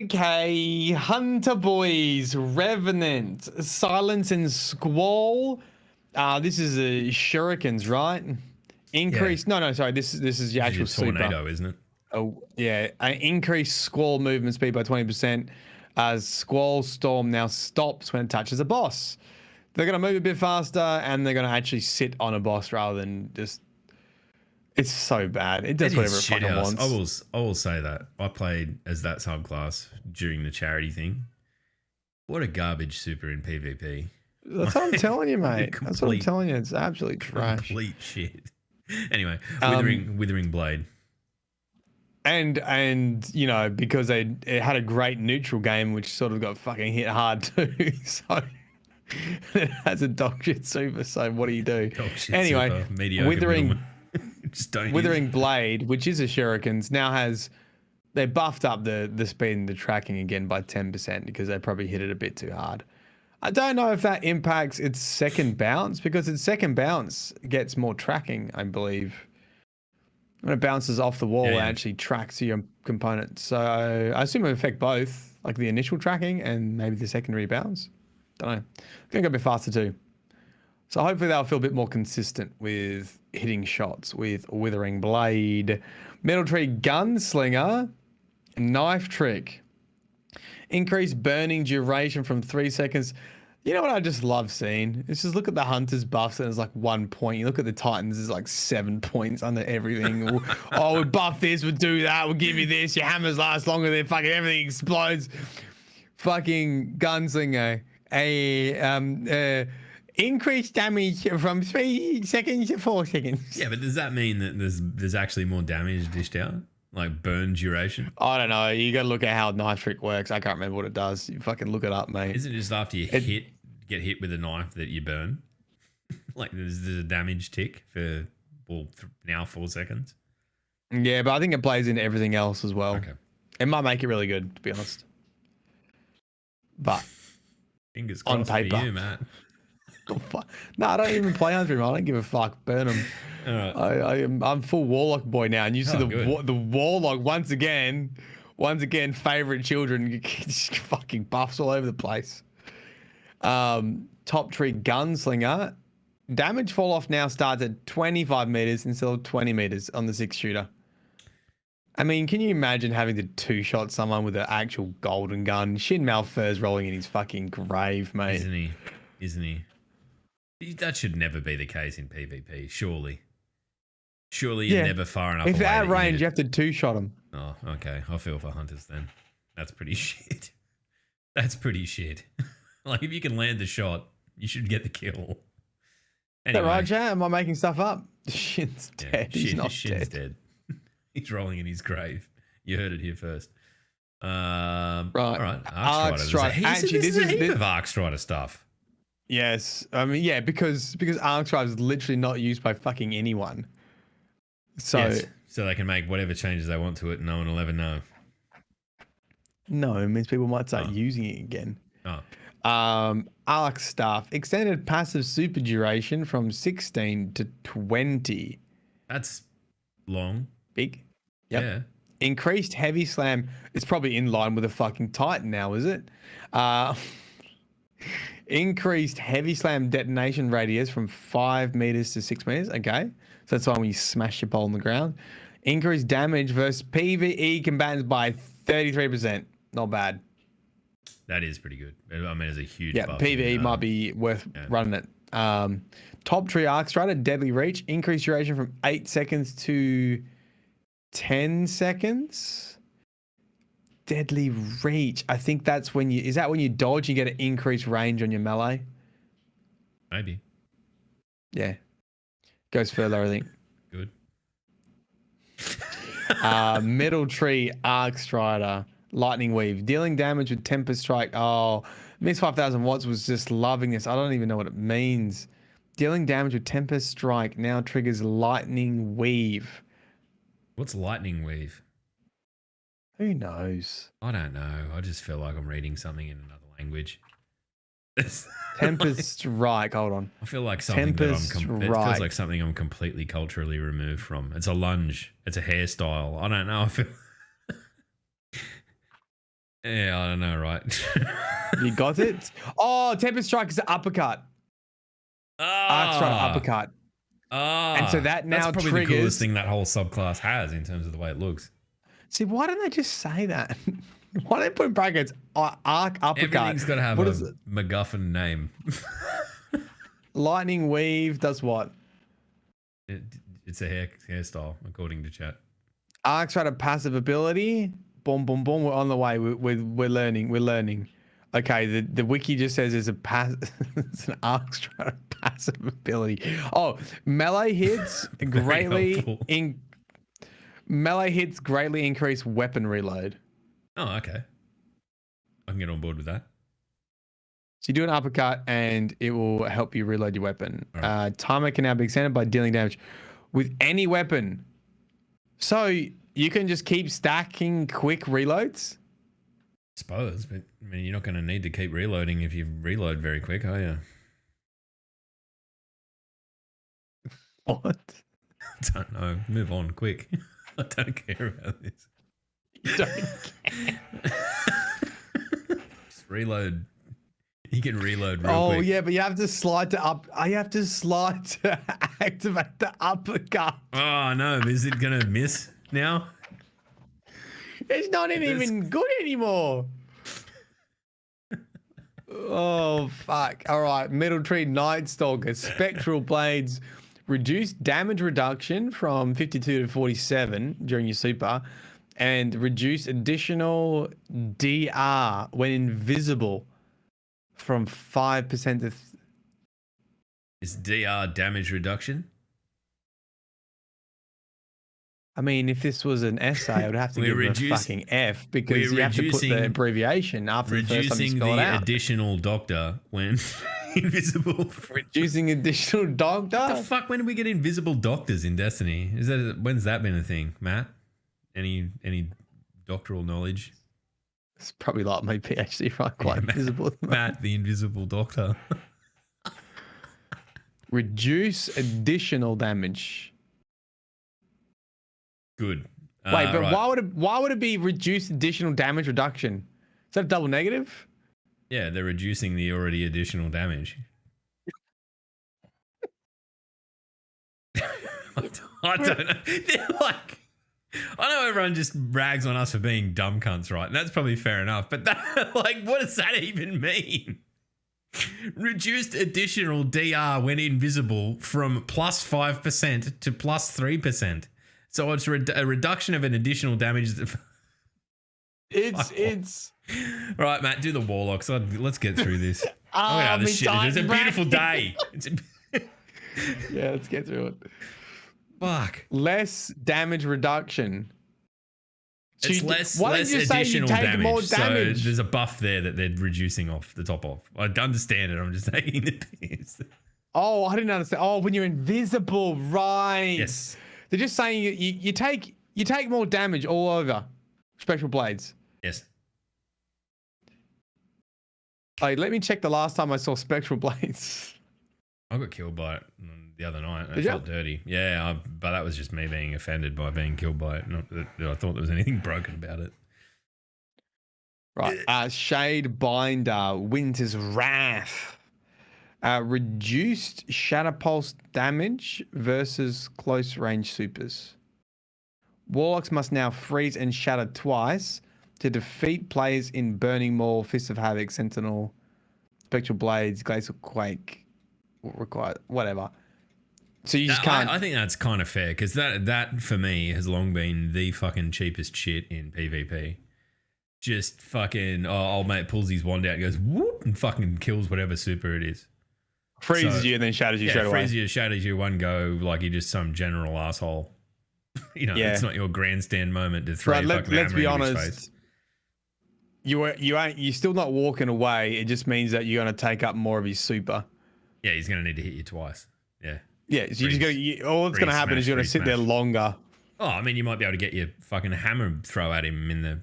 Okay, Hunter Boys, Revenant, Silence and Squall. This is a Shurikens, right? Increase. Yeah. No, sorry. This is the actual tornado, super. Isn't it? Oh yeah, increase Squall movement speed by 20%. As Squall Storm now stops when it touches a boss. They're going to move a bit faster, and they're going to actually sit on a boss rather than just... It's so bad. It does whatever it fucking wants. I will say that. I played as that subclass during the charity thing, What a garbage super in PvP. That's what I'm telling you, mate. That's what I'm Complete- telling you. It's absolutely trash. Complete shit. Anyway, Um, withering blade. And you know, because it had a great neutral game, which sort of got fucking hit hard too. So it has a dog shit super. So what do you do? Dog shit Anyway, super. Mediocre withering middleman. Just don't use withering it. blade, which is a shurikens, now has they buffed up the speed and the tracking again by 10% because they probably hit it a bit too hard. I don't know if that impacts its second bounce because its second bounce gets more tracking, I believe. When it bounces off the wall, Yeah. it actually tracks your component. So I assume it will affect both, like the initial tracking and maybe the secondary bounce. Don't know. It's going to go a bit faster too. So hopefully they'll feel a bit more consistent with hitting shots with Withering Blade. Metal Tree Gunslinger. Knife Trick. Increased burning duration from 3 seconds. You know what I just love seeing? It's just look at the Hunters buffs and it's like 1 point. You look at the Titans, it's like 7 points under everything. Oh, we buff this, we'll do that, we'll give you this. Your hammers last longer than fucking everything explodes. Fucking Gunslinger. Increased damage from 3 seconds to 4 seconds. Yeah, but does that mean that there's actually more damage dished out? Like burn duration? I don't know. You got to look at how Knife Trick works. I can't remember what it does. You fucking look it up, mate. Isn't it just after you get hit with a knife that you burn? Like there's a damage tick for now 4 seconds. Yeah, but I think it plays into everything else as well. Okay. It might make it really good, to be honest. But Fingers on crossed paper, for you, Matt. No, I don't even play under him. I don't give a fuck. Burn him. All right. I'm full Warlock boy now, and you see good. the Warlock once again, favorite children, just fucking buffs all over the place. Top Tree Gunslinger. Damage fall off now starts at 25 meters instead of 20 meters on the 6-shooter. I mean, can you imagine having to two-shot someone with an actual golden gun? Shin Malfur's rolling in his fucking grave, mate. Isn't he? That should never be the case in PvP, surely. Surely you're never far enough If away. they're at that you range, need you have to two-shot them. Oh, okay. I feel for Hunters then. That's pretty shit. That's pretty shit. Like, if you can land the shot, you should get the kill. Is that right, chat? Am I making stuff up? Shin's dead. He's not Shin's dead. He's rolling in his grave. You heard it here first. Right. All right. Arc Strider. Actually, this is a heap of Arc Strider stuff. Yes. I mean, yeah, because Arc Strider is literally not used by fucking anyone. So, yes. So they can make whatever changes they want to it and no one will ever know. No, it means people might start using it again. Oh. Arc Staff. Extended passive super duration from 16 to 20. That's long. Big. Yep. Yeah. Increased heavy slam. It's probably in line with a fucking Titan now, is it? Increased heavy slam detonation radius from 5 meters to 6 meters. Okay. So that's why when you smash your ball on the ground. Increased damage versus PvE combatants by 33%. Not bad. That is pretty good. I mean, it's a huge buff. PvE might be worth running it. Top Tree Arc Strider, Deadly Reach. Increased duration from 8 seconds to 10 seconds. Deadly Reach. I think that's when you... Is that when you dodge, you get an increased range on your melee? Maybe. Yeah. Goes further, I think. Good. Metal Tree Arc Strider. Lightning Weave. Dealing damage with Tempest Strike. Oh, Miss 5000 Watts was just loving this. I don't even know what it means. Dealing damage with Tempest Strike now triggers Lightning Weave. What's Lightning Weave? Who knows? I don't know. I just feel like I'm reading something in another language. Tempest Strike. Hold on. I feel like something it feels like something I'm completely culturally removed from. It's a lunge. It's a hairstyle. I don't know. I feel... Yeah, I don't know, right? You got it? Oh, Tempest Strike is an uppercut. Arc Strider uppercut. And so that now that's probably triggers... the coolest thing that whole subclass has in terms of the way it looks. See, why don't they just say that? Why don't they put in brackets arc uppercut? Everything's got to have a MacGuffin name. Lightning Weave does what? It's a hairstyle, according to chat. Arc Strider passive ability. Boom, boom, boom. We're on the way. We're learning. We're learning. Okay, the wiki just says it's it's an Arcstrata passive ability. Oh, melee hits helpful. melee hits greatly increase weapon reload. Oh, okay. I can get on board with that. So you do an uppercut and it will help you reload your weapon. Right. Timer can now be extended by dealing damage with any weapon. So you can just keep stacking quick reloads? Suppose, but I mean, you're not going to need to keep reloading if you reload very quick, are you? What? I don't know. Move on quick. I don't care about this. You don't care. Just reload. You can reload real Oh quick. yeah, but you have to slide to up. I have to slide to activate the uppercut. Oh no, is it gonna miss now? It's not even good anymore. Oh fuck! All right, Metal Tree Night Stalker Spectral Blades reduce damage reduction from 52 to 47 during your super, and reduce additional DR when invisible from 5% to. Is DR damage reduction? I mean, if this was an essay, I would have to give it a fucking F because you have to put the abbreviation after the first time you spell it out. Reducing the additional doctor when invisible. Reducing additional doctor? What the fuck? When did we get invisible doctors in Destiny? When's that been a thing, Matt? Any doctoral knowledge? It's probably like my PhD, right? Quite invisible. Matt, the invisible doctor. Reduce additional damage. Good. Wait, but right. why would it be reduced additional damage reduction? Is that a double negative? Yeah, they're reducing the already additional damage. I don't know. They're like, I know everyone just rags on us for being dumb cunts, right? And that's probably fair enough. But that, like, what does that even mean? Reduced additional DR when invisible from plus 5% to plus 3%. So it's a reduction of an additional damage. It's right, Matt. Do the warlocks. Let's get through this. It's a beautiful day. Yeah, let's get through it. Fuck. Less damage reduction. So It's less additional damage. More damage. So there's a buff there that they're reducing off the top of. I understand it. I'm just taking the piss. Oh, I didn't understand. Oh, when you're invisible, right? Yes. They're just saying you take more damage all over Spectral Blades. Yes. Hey, let me check the last time I saw Spectral Blades. I got killed by it the other night. Did you? Felt dirty. Yeah, but that was just me being offended by being killed by it. Not that I thought there was anything broken about it. Right. Shade Binder, Winter's Wrath. Reduced Shatter Pulse damage versus close range supers. Warlocks must now freeze and shatter twice to defeat players in Burning Maul, Fist of Havoc, Sentinel, Spectral Blades, Glacial Quake, whatever. So you just can't. I think that's kind of fair because that for me has long been the fucking cheapest shit in PvP. Just fucking, old mate pulls his wand out, goes whoop, and fucking kills whatever super it is. Freezes you and then shatters you straight away. Freezes you, shatters you one go, like you're just some general asshole. It's not your grandstand moment to throw fucking let's be hammer in his honest. face. You're still not walking away. It just means that you're going to take up more of his super. Yeah, he's going to need to hit you twice. Yeah. Yeah, so you just go. All that's going to happen is you're going to sit there longer. Oh, I mean, you might be able to get your fucking hammer throw at him in the.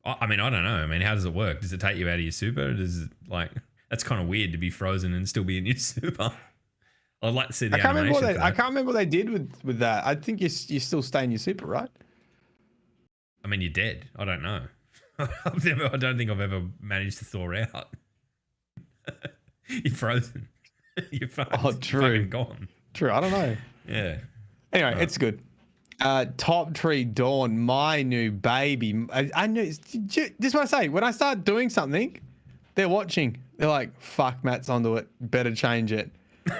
I mean, I don't know. I mean, how does it work? Does it take you out of your super? Does it like? That's kind of weird to be frozen and still be in your super. I'd like to see the animation. I can't remember what they did with that. I think you still stay in your super, right? I mean, you're dead. I don't know. I don't think I've ever managed to thaw out. You're frozen. You're fucking gone. True. I don't know. Yeah. Anyway, it's good. Top Tree Dawn, my new baby. I knew. This is what I say. When I start doing something, they're watching. They're like, fuck, Matt's onto it. Better change it.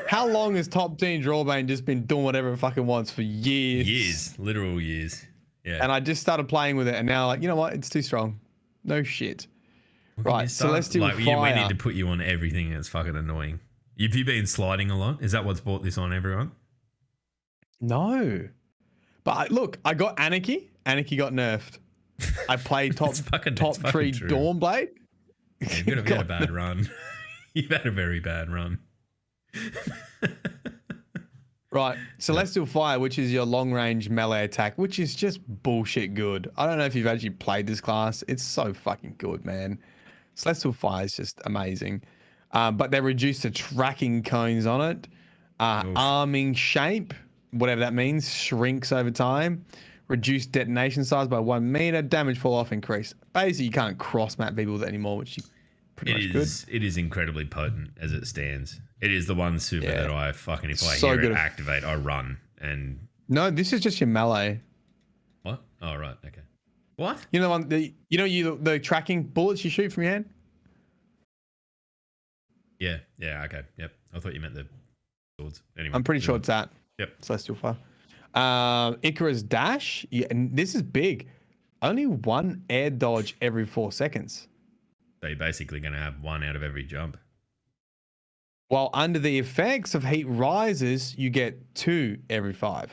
How long has Top Team Drawbane just been doing whatever it fucking wants for years? Years. Literal years. Yeah. And I just started playing with it, and now, like, you know what? It's too strong. No shit. Right, Celestial like, Fire. we need to put you on everything that's fucking annoying. Have you been sliding a lot? Is that what's brought this on everyone? No. But look, I got Anarchy. Anarchy got nerfed. I played top tree true. Dawnblade. Yeah, you've had a bad run. You've had a very bad run. Right, Celestial Fire, which is your long-range melee attack, which is just bullshit good. I don't know if you've actually played this class. It's so fucking good, man. Celestial Fire is just amazing. But they reduced the tracking cones on it. Arming shape, whatever that means, shrinks over time. Reduced detonation size by 1 meter. Damage fall off increase. Basically, you can't cross-map people with it anymore, which is pretty much good. It is incredibly potent as it stands. It is the one super that I fucking, if I So hear good. it activate, I run. And No, this is just your melee. what? Oh, right. Okay. What? You know the tracking bullets you shoot from your hand? Yeah. Yeah. Okay. Yep. I thought you meant the swords. Anyway. I'm pretty sure it's that. Yep. Celestial Fire. Icarus Dash. Yeah, and this is big. Only 1 air dodge every 4 seconds. So you're basically going to have 1 out of every jump. While under the effects of heat rises, you get 2 every 5.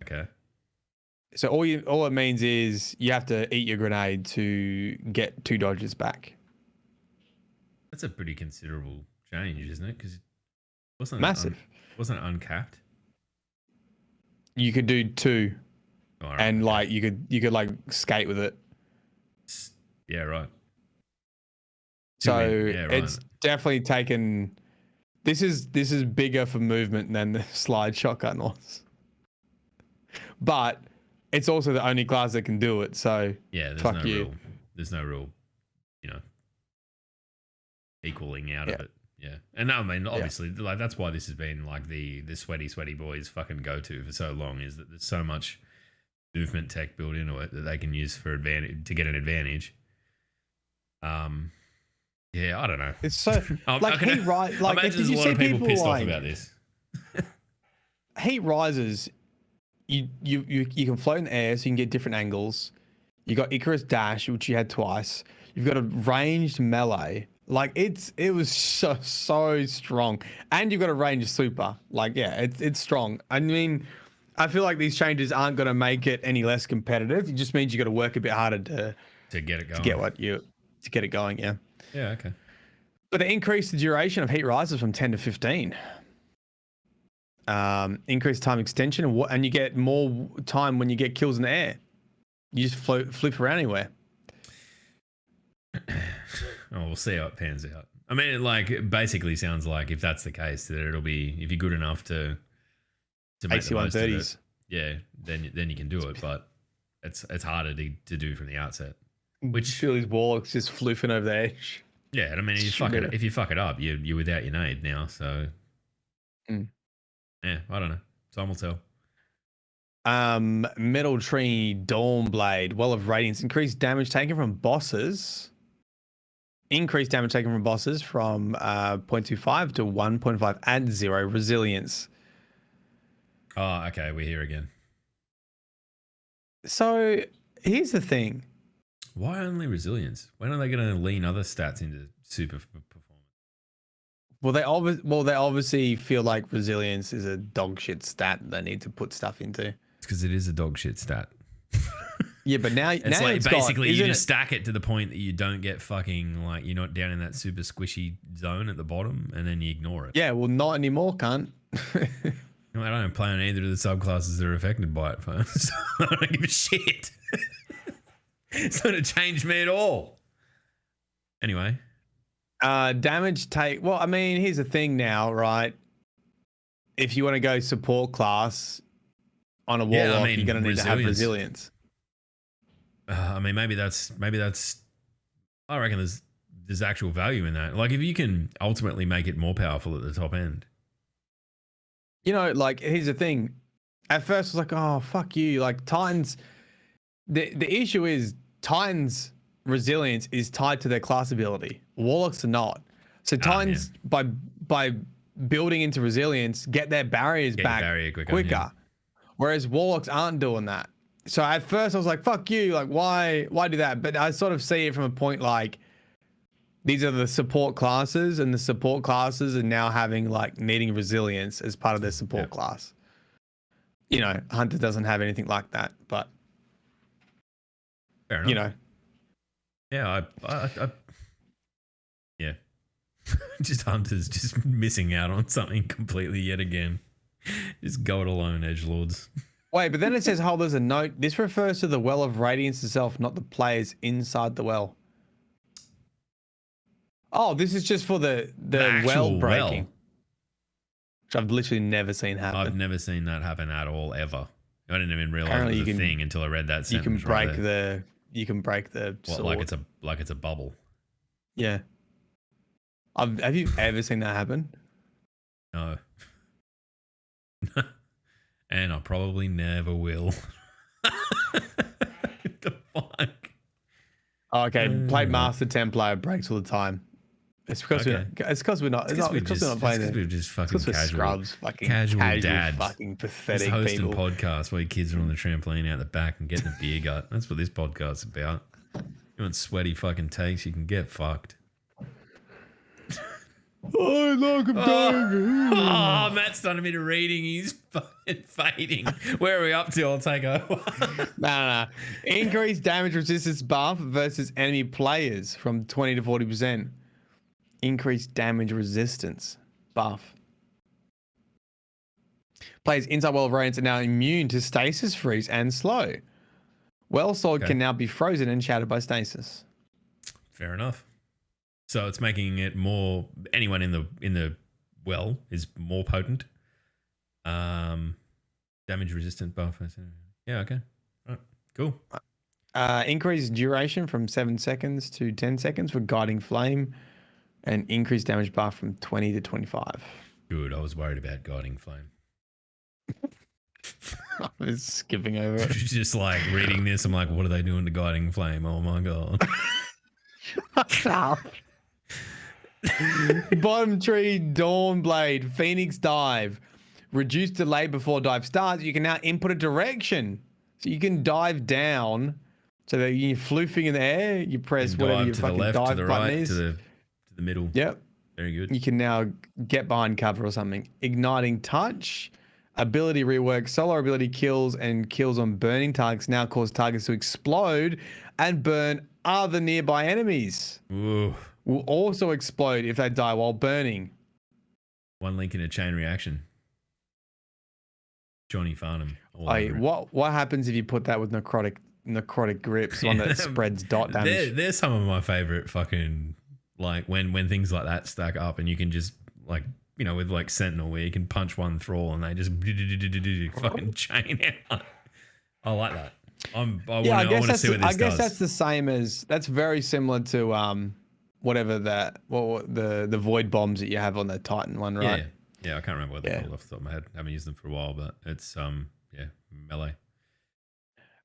Okay. So all it means is you have to eat your grenade to get 2 dodges back. That's a pretty considerable change, isn't it? Because wasn't Massive. Wasn't it uncapped? You could do 2, and like you could like skate with it. Yeah, right. So yeah, right. it's definitely taken. This is bigger for movement than the slide shotgun was, but it's also the only class that can do it. So yeah, there's no real, equaling out of it. Yeah, and I mean, obviously, like that's why this has been like the sweaty boys fucking go to for so long, is that there's so much movement tech built into it that they can use for advantage to get an advantage. Yeah, I don't know. It's so like heat rise. Like, did you a lot see of people pissed like, off about this? Heat rises. You can float in the air, so you can get different angles. You got Icarus Dash, which you had twice. You've got a ranged melee. Like it was so strong, and you've got a ranged super. Like it's strong. I mean, I feel like these changes aren't going to make it any less competitive. It just means you got to work a bit harder to get it going. To get it going. Yeah. Yeah. Okay. But they increased the duration of heat rises from 10 to 15. Increased time extension, and you get more time when you get kills in the air. You just flip around anywhere. Oh, we'll see how it pans out. I mean, it basically sounds like if that's the case, that it'll be, if you're good enough to make the most of it, yeah, then you can do it. But it's harder to do from the outset. Which feel these warlocks just floofing over the edge. Yeah, and I mean, if you fuck it up, you're without your nade now. So yeah, I don't know. Time will tell. Metal Tree Dawnblade, Well of Radiance, increased damage taken from bosses. Increased damage taken from bosses from 0.25 to 1.5 and 0 resilience. Oh, okay, we're here again. So here's the thing. Why only resilience? When are they going to lean other stats into super performance? Well, they obviously feel like resilience is a dog shit stat they need to put stuff into. It's because it is a dog shit stat. Yeah, but now it's basically you just stack it to the point that you don't get fucking you're not down in that super squishy zone at the bottom, and then you ignore it. Yeah, well, not anymore, cunt. I don't play on either of the subclasses that are affected by it, so I don't give a shit. It's not going to change me at all. Anyway. Damage take. Well, I mean, here's the thing now, right? If you want to go support class on a warlock, you're going to need to have resilience. I mean, maybe that's. I reckon there's actual value in that. Like, if you can ultimately make it more powerful at the top end. Here's the thing. At first, I was like, oh, fuck you. Like, Titans. The issue is Titans' resilience is tied to their class ability. Warlocks are not. So Titans, by building into resilience, get their barriers back quicker. Yeah. Whereas Warlocks aren't doing that. so at first I was like, fuck you, like why do that? But I sort of see it from a point like these are the support classes, and the support classes are now having like needing resilience as part of their support class. You know, Hunter doesn't have anything like that, but fair enough. You know. Yeah, I yeah. Just Hunter's just missing out on something completely yet again. Just go it alone, edgelords. Wait, but then it says, hold, there's a note. This refers to the Well of Radiance itself, not the players inside the well. Oh, this is just for the well breaking. Which I've literally never seen happen. I've never seen that happen at all, ever. I didn't even realize it was a thing until I read that sentence. You can break the sword. Like it's a bubble. Yeah. Have you ever seen that happen? No. And I probably never will. The fuck? Oh, okay, play Master 10 player breaks all the time. It's because we're not playing it. We're just fucking casual scrubs, fucking casual dads, fucking pathetic just hosting people. podcasts while your kids are on the trampoline out the back and getting a beer gut. That's what this podcast's about. You want sweaty fucking takes, you can get fucked. Oh, look, oh, Matt's done a bit of reading. He's fucking fading. Where are we up to? I'll take over. No. Increased damage resistance buff versus enemy players from 20 to 40%. Increased damage resistance buff. Players inside Well of Radiance are now immune to stasis, freeze, and slow. Well Sword can now be frozen and shattered by stasis. Fair enough. So it's making it more. Anyone in the well is more potent. Damage resistant buff. Yeah. Okay. All right. Cool. Increased duration from 7 seconds to 10 seconds for Guiding Flame, and increased damage buff from 20 to 25. Good. I was worried about Guiding Flame. I was skipping over it. Just like reading this, I'm like, what are they doing to Guiding Flame? Oh my god. Shut up. Bottom tree, Dawn Blade, Phoenix Dive. Reduce delay before dive starts. You can now input a direction. So you can dive down. So that you're floofing in the air, you press whatever your fucking dive button right, is. To the middle. Yep. Very good. You can now get behind cover or something. Igniting Touch. Ability rework. Solar ability kills and kills on burning targets now cause targets to explode and burn other nearby enemies. Ooh. Will also explode if they die while burning. One link in a chain reaction. Johnny Farnham. What happens if you put that with necrotic grips, one that spreads dot damage? They're some of my favorite fucking, like when things like that stack up and you can just like, you know, with like Sentinel where you can punch one thrall and they just fucking chain out. I like that. I want to see what this does. I guess that's the same as, that's very similar to whatever the void bombs that you have on the Titan one, right? Yeah, I can't remember what they're called off the top of my head. I haven't used them for a while, but it's melee.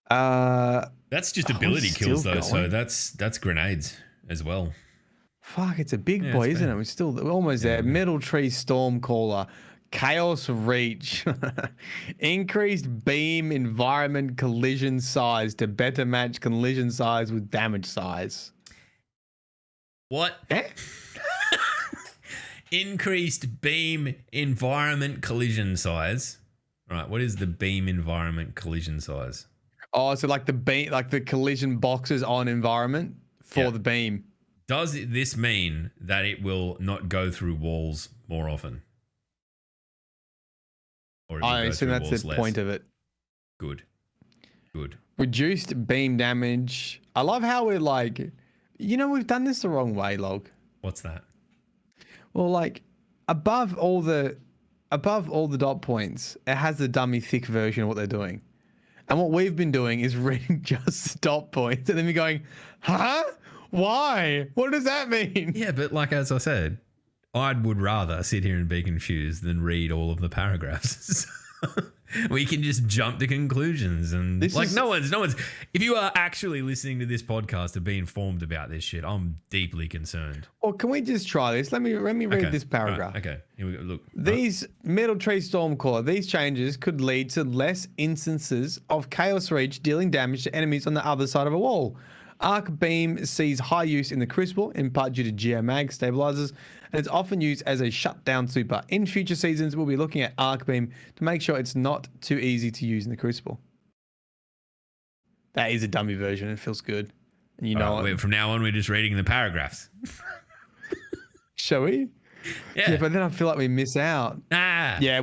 That's just ability kills though, so that's grenades as well. Fuck, it's a big boy, isn't it? We're almost there. Metal Tree Stormcaller, Chaos Reach, increased beam environment collision size to better match collision size with damage size. What? Increased beam environment collision size. Right, what is the beam environment collision size? Oh, so like the beam, like the collision boxes on environment for the beam. Does this mean that it will not go through walls more often? Or I assume that's the point of it. Good. Reduced beam damage. I love how we're like, you know, we've done this the wrong way, Log. What's that? Well, like above all the dot points, it has the dummy thick version of what they're doing. And what we've been doing is reading just the dot points and then we're going, huh? Why? What does that mean? Yeah, but like as I said, I would rather sit here and be confused than read all of the paragraphs. We can just jump to conclusions and no one's. If you are actually listening to this podcast to be informed about this shit, I'm deeply concerned. Well, can we just try this? Let me read this paragraph. Right, okay, here we go. Look, These Metal Tree Stormcaller, these changes could lead to less instances of Chaos Reach dealing damage to enemies on the other side of a wall. Arc Beam sees high use in the Crucible, in part due to Geomag stabilizers, and it's often used as a shutdown super. In future seasons, we'll be looking at Arc Beam to make sure it's not too easy to use in the Crucible. That is a dummy version. It feels good. And you know from now on, we're just reading the paragraphs. Shall we? Yeah, but then I feel like we miss out. Yeah,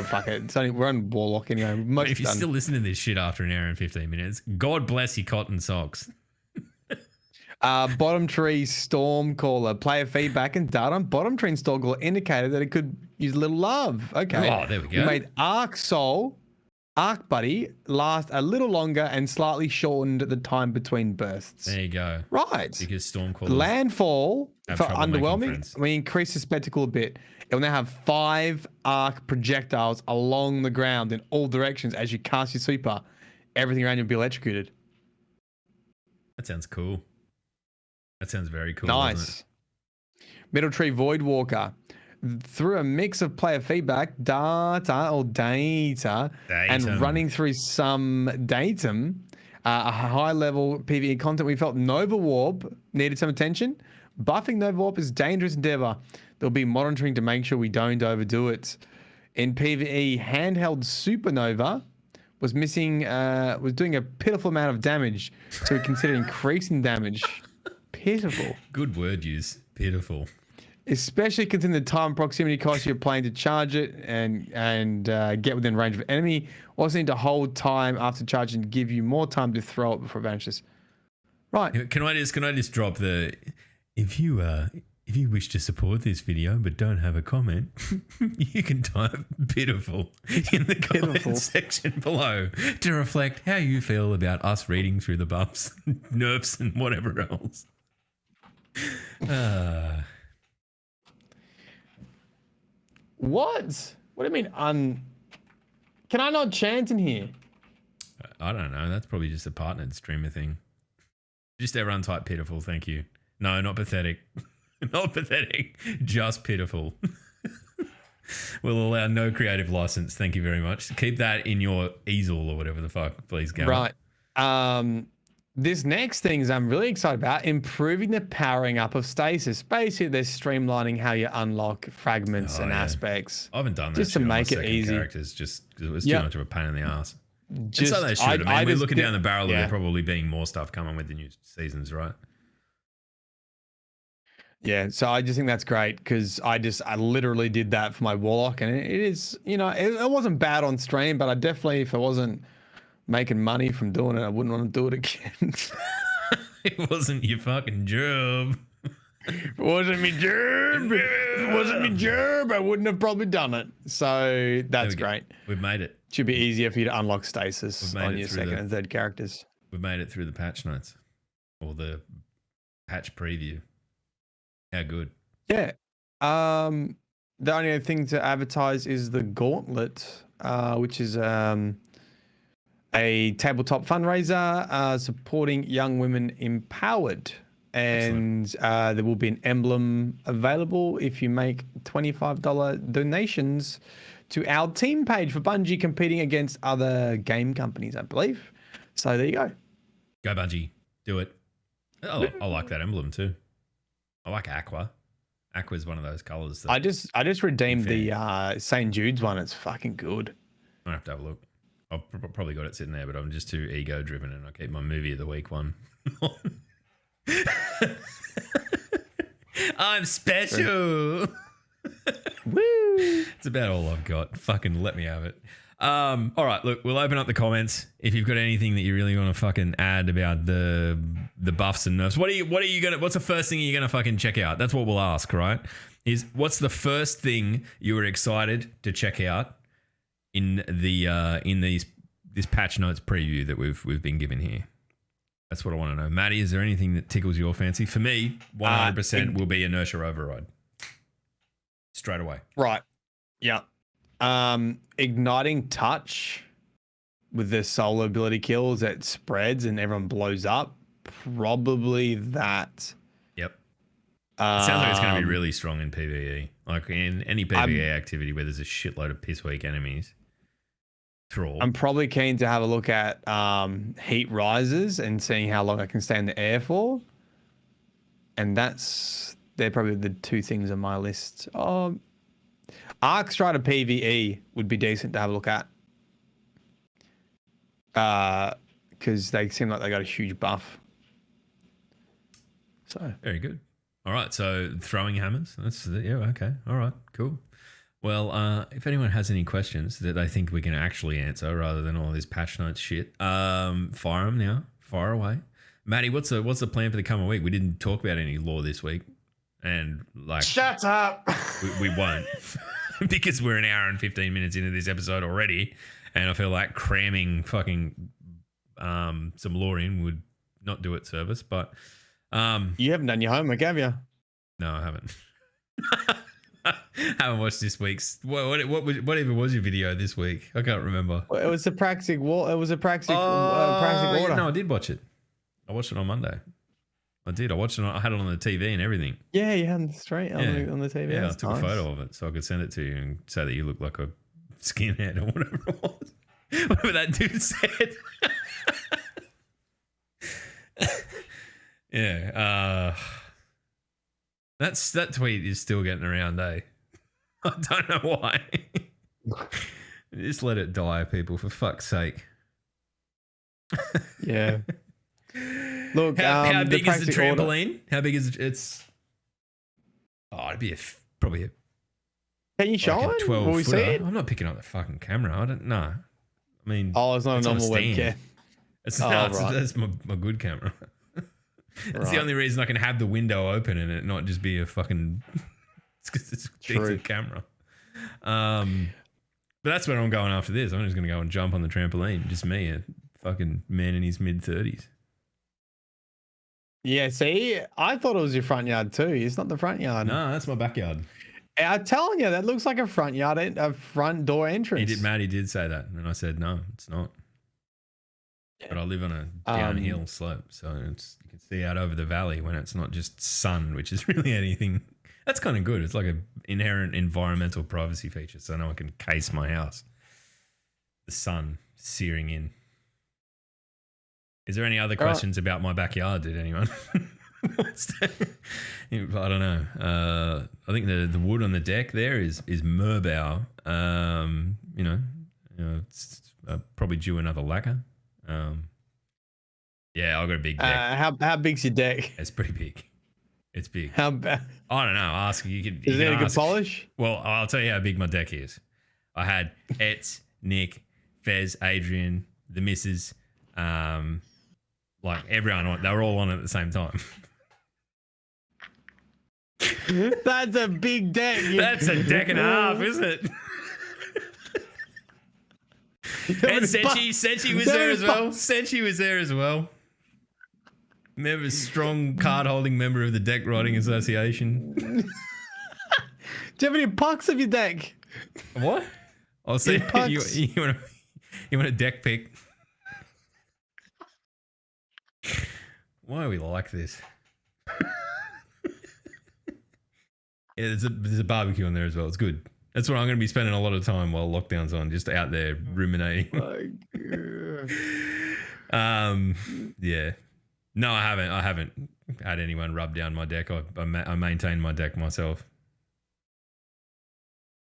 fuck it. We're on Warlock anyway. If you're still listening to this shit after an hour and 15 minutes, God bless your cotton socks. Bottom Tree Stormcaller. Player feedback and data on Bottom Tree Stormcaller indicated that it could use a little love. Okay. Oh, there we go. We made Arc Soul, Arc Buddy last a little longer and slightly shortened the time between bursts. There you go. Right. Because Stormcaller. Landfall for underwhelming. We increased the spectacle a bit. It will now have 5 arc projectiles along the ground in all directions as you cast your sweeper. Everything around you will be electrocuted. That sounds cool. That sounds very cool. Nice. Middle Tree Voidwalker. Through a mix of player feedback, data, and running through some datum, a high-level PvE content, we felt Nova Warp needed some attention. Buffing Nova Warp is a dangerous endeavor. There'll be monitoring to make sure we don't overdo it. In PvE, handheld Supernova was doing a pitiful amount of damage, so we considered increasing damage. Pitiful. Good word use. Pitiful. Especially considering the time and proximity cost you're playing to charge it and get within range of enemy. Also need to hold time after charge and give you more time to throw it before it vanishes. Right. Can I just drop the if you wish to support this video but don't have a comment, you can type pitiful in the comment section below to reflect how you feel about us reading through the buffs, nerfs, and whatever else. What? What do you mean Can I not chant in here? I don't know. That's probably just a partnered streamer thing. Just everyone type pitiful, thank you. No, not pathetic. Not pathetic. Just pitiful. We'll allow no creative license. Thank you very much. Keep that in your easel or whatever the fuck, please, Gamma. Right. This next thing is I'm really excited about improving the powering up of stasis. Basically, they're streamlining how you unlock fragments and aspects. I haven't done that just to make it easy. Characters just because it was too much of a pain in the ass. Just so they should. I mean, we're looking down the barrel of there probably being more stuff coming with the new seasons, right? Yeah, so I just think that's great because I literally did that for my Warlock, and it is, it wasn't bad on stream, but I definitely, if I wasn't making money from doing it, I wouldn't want to do it again. It wasn't your fucking job. If it wasn't me job, I wouldn't have probably done it. So that's great. We've made it. Should be easier for you to unlock stasis on your second and third characters. We've made it through the patch notes or the patch preview. How good? Yeah. The only other thing to advertise is the Gauntlet, which is a tabletop fundraiser supporting young women empowered. And there will be an emblem available if you make $25 donations to our team page for Bungie competing against other game companies, I believe. So there you go. Go Bungie. Do it. Oh, I like that emblem too. I like Aqua. Aqua is one of those colors. I just redeemed the St. Jude's one. It's fucking good. I have to have a look. I've probably got it sitting there, but I'm just too ego driven and I keep my movie of the week one. I'm special. Woo! It's about all I've got. Fucking let me have it. All right, look, we'll open up the comments. If you've got anything that you really want to fucking add about the buffs and nerfs, what's the first thing you're gonna fucking check out? That's what we'll ask, right? What's the first thing you were excited to check out in this patch notes preview that we've been given here? That's what I want to know. Matty, is there anything that tickles your fancy? For me, 100% will be Inertia Override. Straight away. Right. Yeah. Igniting touch with the solo ability kills that spreads and everyone blows up. Probably that. Yep. It sounds like it's going to be really strong in PvE. Like in any PvE activity where there's a shitload of piss weak enemies. Thrall. I'm probably keen to have a look at heat rises and seeing how long I can stay in the air for. And they're probably the two things on my list. Arc Strider PvE would be decent to have a look at. Because they seem like they got a huge buff. So very good. All right, so throwing hammers. Okay. All right, cool. Well, if anyone has any questions that they think we can actually answer rather than all this patch notes shit, fire them now. Fire away. Matty, what's the plan for the coming week? We didn't talk about any lore this week. And like, shut up. We won't. Because we're an hour and 15 minutes into this episode already. And I feel like cramming fucking some lore in would not do it service. But you haven't done your homework, have you? No, I haven't. Haven't watched this week's. What even was your video this week? I can't remember. Well, it was a Praxic wall. It was a Praxic. Praxic order. No, I did watch it. I watched it on Monday. I did. I watched it. I had it on the TV and everything. Yeah, you had it straight on the TV. Yeah, I took a photo of it so I could send it to you and say that you look like a skinhead or whatever it was. Whatever that dude said. Yeah. That tweet is still getting around, eh? I don't know why. Just let it die, people, for fuck's sake. Yeah. Look, how big is the trampoline? Order. How big is it? It's it'd be probably a. Can you show it? 12 Will we see it? I'm not picking up the fucking camera. I don't know. I mean, it's not a normal webcam. That's my good camera. It's the only reason I can have the window open and it not just be a fucking. It's a decent camera. But that's where I'm going after this. I'm just going to go and jump on the trampoline. Just me, a fucking man in his mid-30s. Yeah, see, I thought it was your front yard too. It's not the front yard. No, that's my backyard. I'm telling you, that looks like a front yard, a front door entrance. Maddie did say that, and I said no, it's not. But I live on a downhill slope, so you can see out over the valley when it's not just sun, which is really anything. That's kind of good. It's like an inherent environmental privacy feature, so I know I can case my house. The sun searing in. Is there any other questions about my backyard? Did anyone? I don't know. I think the wood on the deck there is Merbau. It's probably due another lacquer. Yeah, I've got a big deck. How big's your deck? It's pretty big. It's big. How bad? I don't know. Ask you. Is it a good polish? Well, I'll tell you how big my deck is. I had Etz, Nick, Fez, Adrian, the missus, like everyone. They were all on it at the same time. That's a big deck. That's a deck and a half, isn't it? And Senchi was there as well. Senchi was there as well. Member, strong card-holding member of the Deck Writing Association. Do you have any pucks of your deck? What? I'll see. You want a deck pick? Why are we like this? Yeah, there's a barbecue on there as well. It's good. That's where I'm going to be spending a lot of time while lockdown's on, just out there ruminating. Yeah. No, I haven't had anyone rub down my deck. I maintain my deck myself.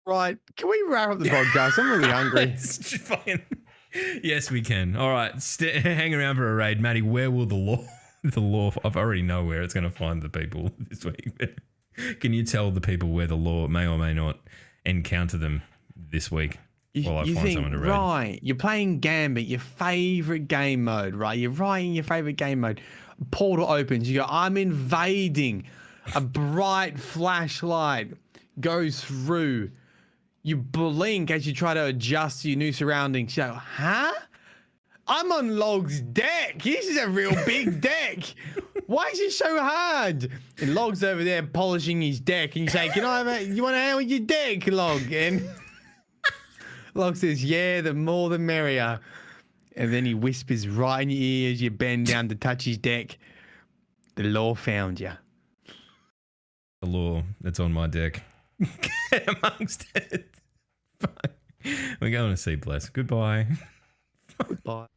Right. Can we wrap up the podcast? I'm really hungry. Yes, we can. All right. Hang around for a raid. Matty, where will the law, I already know where it's going to find the people this week. Can you tell the people where the law may or may not encounter them this week while I find someone to raid? Right, you're playing Gambit, your favorite game mode, right? You're writing your favorite game mode. Portal opens. You go, I'm invading. A bright flashlight goes through. You blink as you try to adjust to your new surroundings. You go, huh? I'm on Log's deck. This is a real big deck. Why is it so hard? And Log's over there polishing his deck, and you say, you want to hang with your deck, Log? And Locke says, yeah, the more the merrier. And then he whispers right in your ear as you bend down to touch his deck. The law found you. The law that's on my deck. Get amongst it. We're going to see Bless. Goodbye. Goodbye.